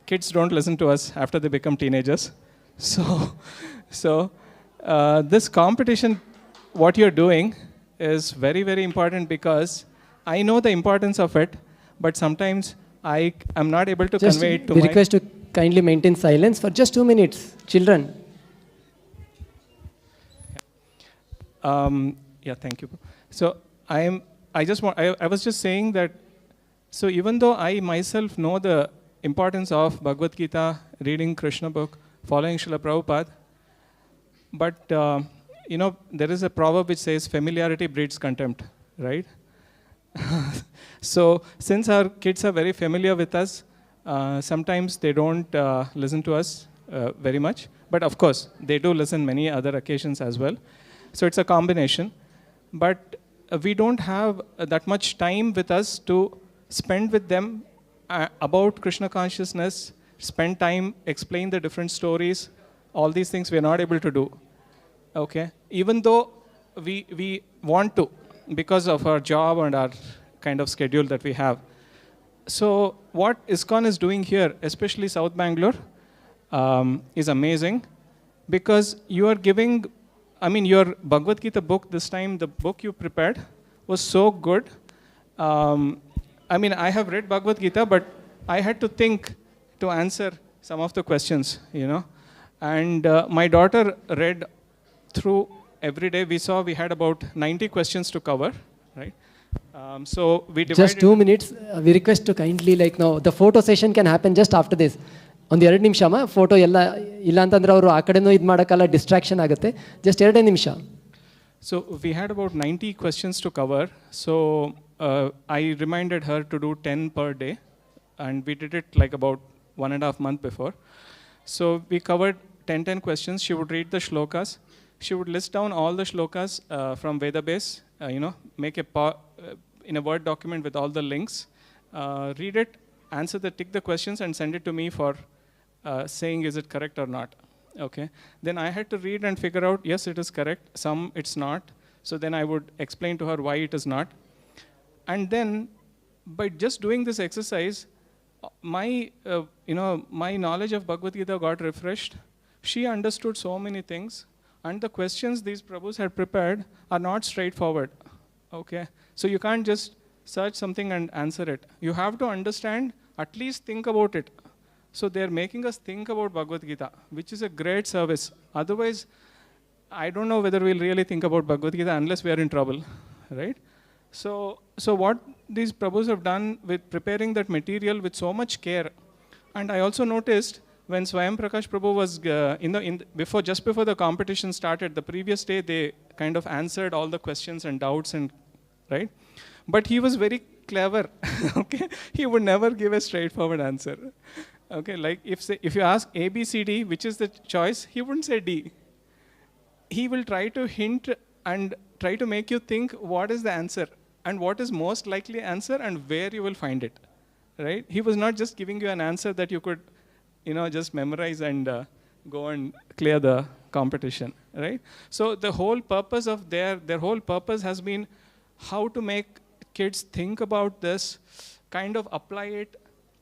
kids don't listen to us after they become teenagers. So this competition, what you're doing, is very, very important because I know the importance of it, but sometimes I'm not able to Just convey it to we my... request to kindly maintain silence for just 2 minutes. Children. Yeah, thank you. So I was just saying that, so even though I myself know the importance of Bhagavad Gita, reading Krishna book, following Srila Prabhupada, but there is a proverb which says familiarity breeds contempt, right? So since our kids are very familiar with us, sometimes they don't listen to us very much, but of course they do listen many other occasions as well. So it's a combination, but we don't have that much time with us to spend with them about Krishna consciousness, spend time, explain the different stories, all these things we are not able to do, okay? Even though we want to, because of our job and our kind of schedule that we have. So what ISKCON is doing here, especially South Bangalore, is amazing, because you are giving, your Bhagavad Gita book this time, the book you prepared was so good. I have read Bhagavad Gita, but I had to think to answer some of the questions, And my daughter read through every day. We had about 90 questions to cover, right? So we divided... Just 2 minutes. We request to kindly, now, the photo session can happen just after this. ಒಂದು 2 ನಿಮಿಷ photo ಎಲ್ಲ ಇಲ್ಲ ಅಂತಂದ್ರೆ ಅವರು ಆ ಕಡೆನೂ ಇದು ಮಾಡೋಕ್ಕಲ್ಲ, distraction ಆಗುತ್ತೆ. ಜಸ್ಟ್ 2 ನಿಮಿಷ. So we had about 90 questions to cover. So I reminded her to do 10 per day, and we did it like about 1.5 months before. So we covered 10 questions. She would read the shlokas. She would list down all the shlokas from Veda base, make in a Word document with all the links, read it, tick the questions, and send it to me for saying is it correct or not. Okay. Then I had to read and figure out, yes, it is correct. Some it's not. So then I would explain to her why it is not. And then by just doing this exercise, my knowledge of Bhagavad Gita got refreshed. She understood so many things, and the questions these Prabhus had prepared are not straightforward. Okay. So you can't just search something and answer it. You have to understand, at least think about it. So they're making us think about Bhagavad Gita, which is a great service. Otherwise, I don't know whether we'll really think about Bhagavad Gita unless we are in trouble, right? So what these Prabhus have done with preparing that material with so much care. And I also noticed when Swayam Prakash Prabhu was, just before the competition started, the previous day, they kind of answered all the questions and doubts, and right? But he was very clever, okay? He would never give a straightforward answer. Okay, like if you ask A, B, C, D, which is the choice, he wouldn't say D. He will try to hint and try to make you think what is the answer and what is most likely answer and where you will find it, right? He was not just giving you an answer that you could, just memorize and go and clear the competition, right? So the whole purpose of their whole purpose has been how to make kids think about this, kind of apply it.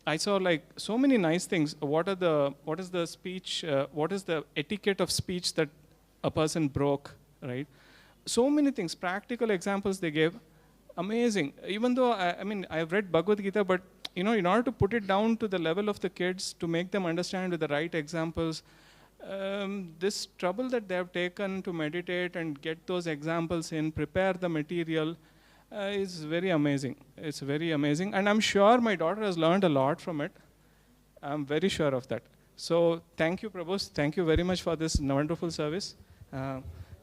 I saw like so many nice things. What is the speech? What is the etiquette of speech that a person broke, right? So many things, practical examples they gave. Amazing. Even though, I've read Bhagavad Gita, but in order to put it down to the level of the kids, to make them understand with the right examples, this trouble that they have taken to meditate and get those examples in, prepare the material, is very amazing. It's very amazing. And I'm sure my daughter has learned a lot from it. I'm very sure of that. So thank you, Prabhus. Thank you very much for this wonderful service.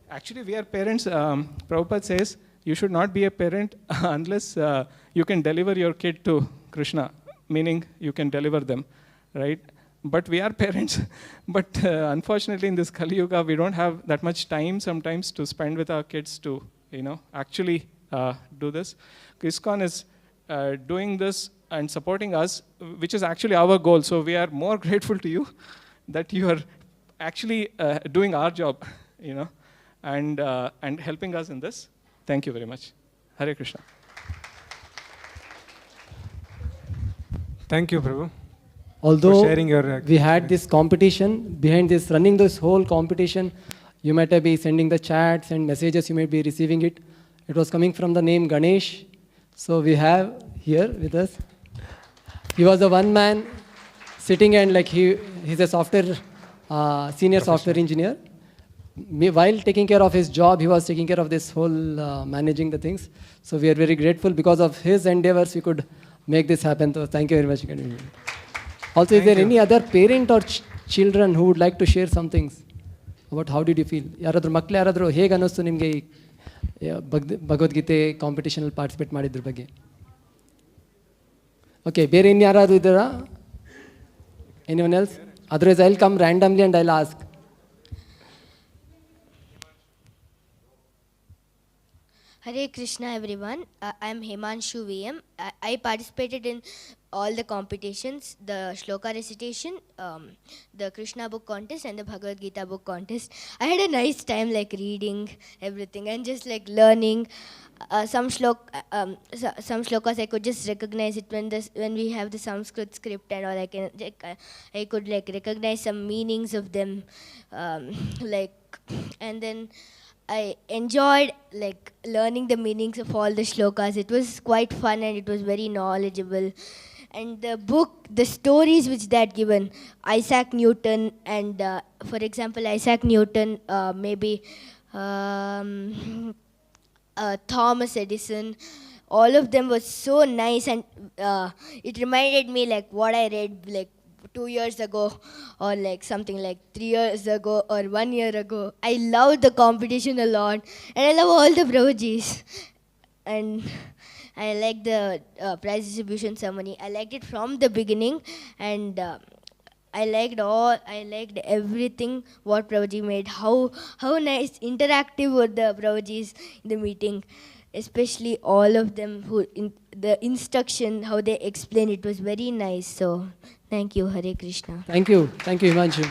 Actually, we are parents. Prabhupada says you should not be a parent unless you can deliver your kid to Krishna, meaning you can deliver them, right? But we are parents. But unfortunately, in this Kali Yuga, we don't have that much time sometimes to spend with our kids to, actually do this. ISKCON is doing this and supporting us, which is actually our goal. So we are more grateful to you that you are actually doing our job, and helping us in this. Thank you very much. Hare Krishna. Thank you, Prabhu. Although for sharing your we had this competition, behind this, running this whole competition, you might be sending the chats and messages, you might be receiving it. It was coming from the name Ganesh. So we have here with us He was the one man sitting and like he's a software, senior software engineer. While taking care of his job, he was taking care of this whole managing the things. So we are very grateful because of his endeavors we could make this happen. So thank you very much. Also, is there any other parent or children who would like to share some things about how did you feel? ಯಾರಾದರೂ ಮಕ್ಕಳು ಯಾರಾದರೂ ಹೇಗೆ ಅನ್ನಿಸ್ತು ನಿಮಗೆ Bhagavad Gita ಕಾಂಪಿಟೇಷನಲ್ಲಿ participate ಮಾಡಿದ್ರ ಬಗ್ಗೆ? Okay, ಬೇರೆ ಇನ್ಯಾರಾದರೂ ಇದ್ದಾರಾ? Anyone else? Otherwise, I'll come randomly and I'll ask. Hare Krishna everyone. I'm Himanshu VM. I participated in all the competitions, the shloka recitation, the Krishna book contest and the Bhagavad Gita book contest. I had a nice time like reading everything and just like learning some shlokas I could just recognize it when we have the Sanskrit script and all. I could like recognize some meanings of them, and then I enjoyed like learning the meanings of all the shlokas. It was quite fun and it was very knowledgeable. And the book, the stories which they had given, Isaac Newton and for example Isaac Newton, maybe Thomas Edison, all of them was so nice, and it reminded me like what I read like 2 years ago or like something like 3 years ago or 1 year ago. I loved the competition a lot and I love all the Prabhujis. And I like the prize distribution ceremony. I liked it from the beginning, and I liked everything what Prabhuji made. How nice, interactive were the Prabhujis in the meeting, especially all of them the instruction, how they explained it was very nice. So thank you, Hare Krishna. Thank you, Himanshu.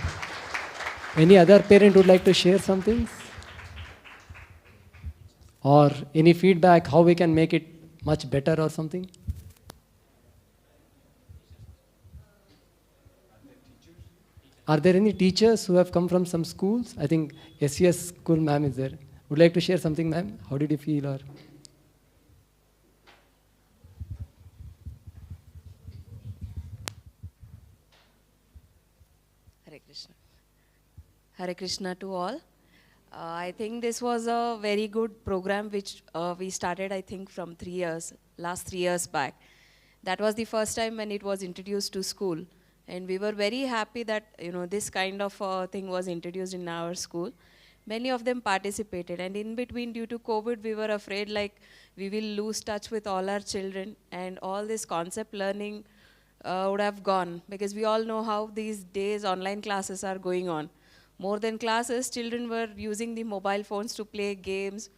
Any other parent would like to share something? Or any feedback, how we can make it much better or something? Are there any teachers who have come from some schools? I think SES school ma'am is there. Would like to share something, ma'am? How did you feel? Or Hare Krishna. Hare Krishna to all. I think this was a very good program which we started, I think, from last 3 years back. That was the first time when it was introduced to school. And we were very happy that, this kind of thing was introduced in our school. Many of them participated. And in between, due to COVID, we were afraid like we will lose touch with all our children and all this concept learning would have gone. Because we all know how these days online classes are going on. More than classes, children were using the mobile phones to play games.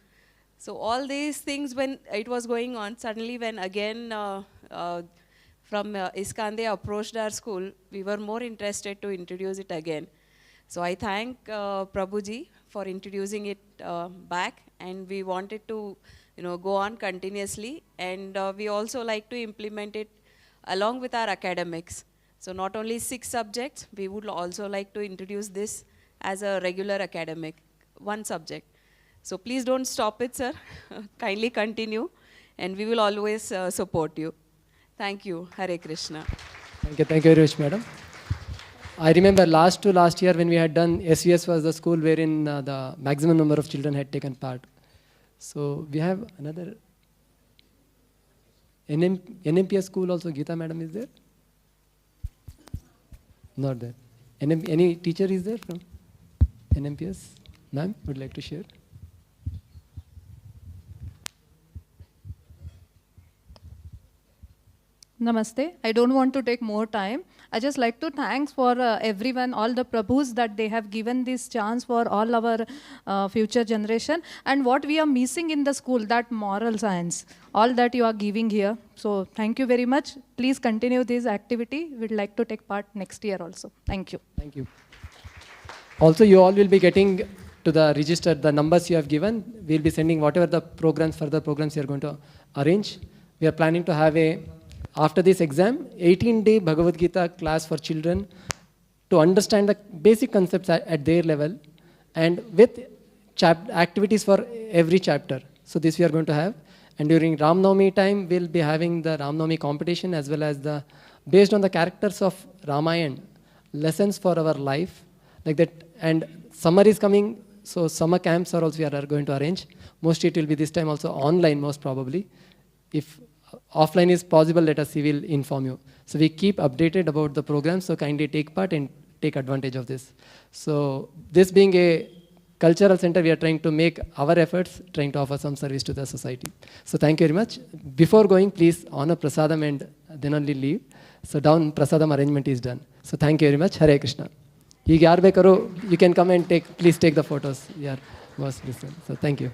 So all these things, when it was going on, suddenly when again from ISKCON they approached our school, we were more interested to introduce it again. So I thank Prabhuji for introducing it back, and we wanted to go on continuously, and we also like to implement it along with our academics. So not only 6 subjects, we would also like to introduce this as a regular academic, 1 subject. So please don't stop it, sir. Kindly continue, and we will always support you. Thank you. Hare Krishna. Thank you very much, madam. I remember last year when we had done, SES was the school wherein the maximum number of children had taken part. So we have another NMPS school also. Geeta madam is there? Not there. Any teacher is there from NMPS? Ma'am, would like to share? Namaste. I don't want to take more time. I just like to thanks for everyone, all the Prabhus that they have given this chance for all our future generation. And what we are missing in the school, that moral science, all that you are giving here. So thank you very much. Please continue this activity. We'd like to take part next year also. Thank you. Thank you. Also, you all will be getting to the register, the numbers you have given. We'll be sending whatever the further programs you are going to arrange. We are planning to have after this exam, 18-day Bhagavad Gita class for children to understand the basic concepts at their level, and with activities for every chapter. So this we are going to have. And during Ram Navami time, we'll be having the Ram Navami competition as well as the, based on the characters of Ramayana, lessons for our life, like that. And summer is coming, so summer camps are also we are going to arrange. Mostly it will be this time also online, most probably. If offline is possible, let us see, we'll inform you. So we keep updated about the program, so kindly take part and take advantage of this. So this being a cultural center, we are trying to make our efforts, trying to offer some service to the society. So thank you very much. Before going, please honor prasadam and then only leave. So down prasadam arrangement is done. So thank you very much. Hare Krishna. You can come and please take the photos. Yeah, most listen. So thank you.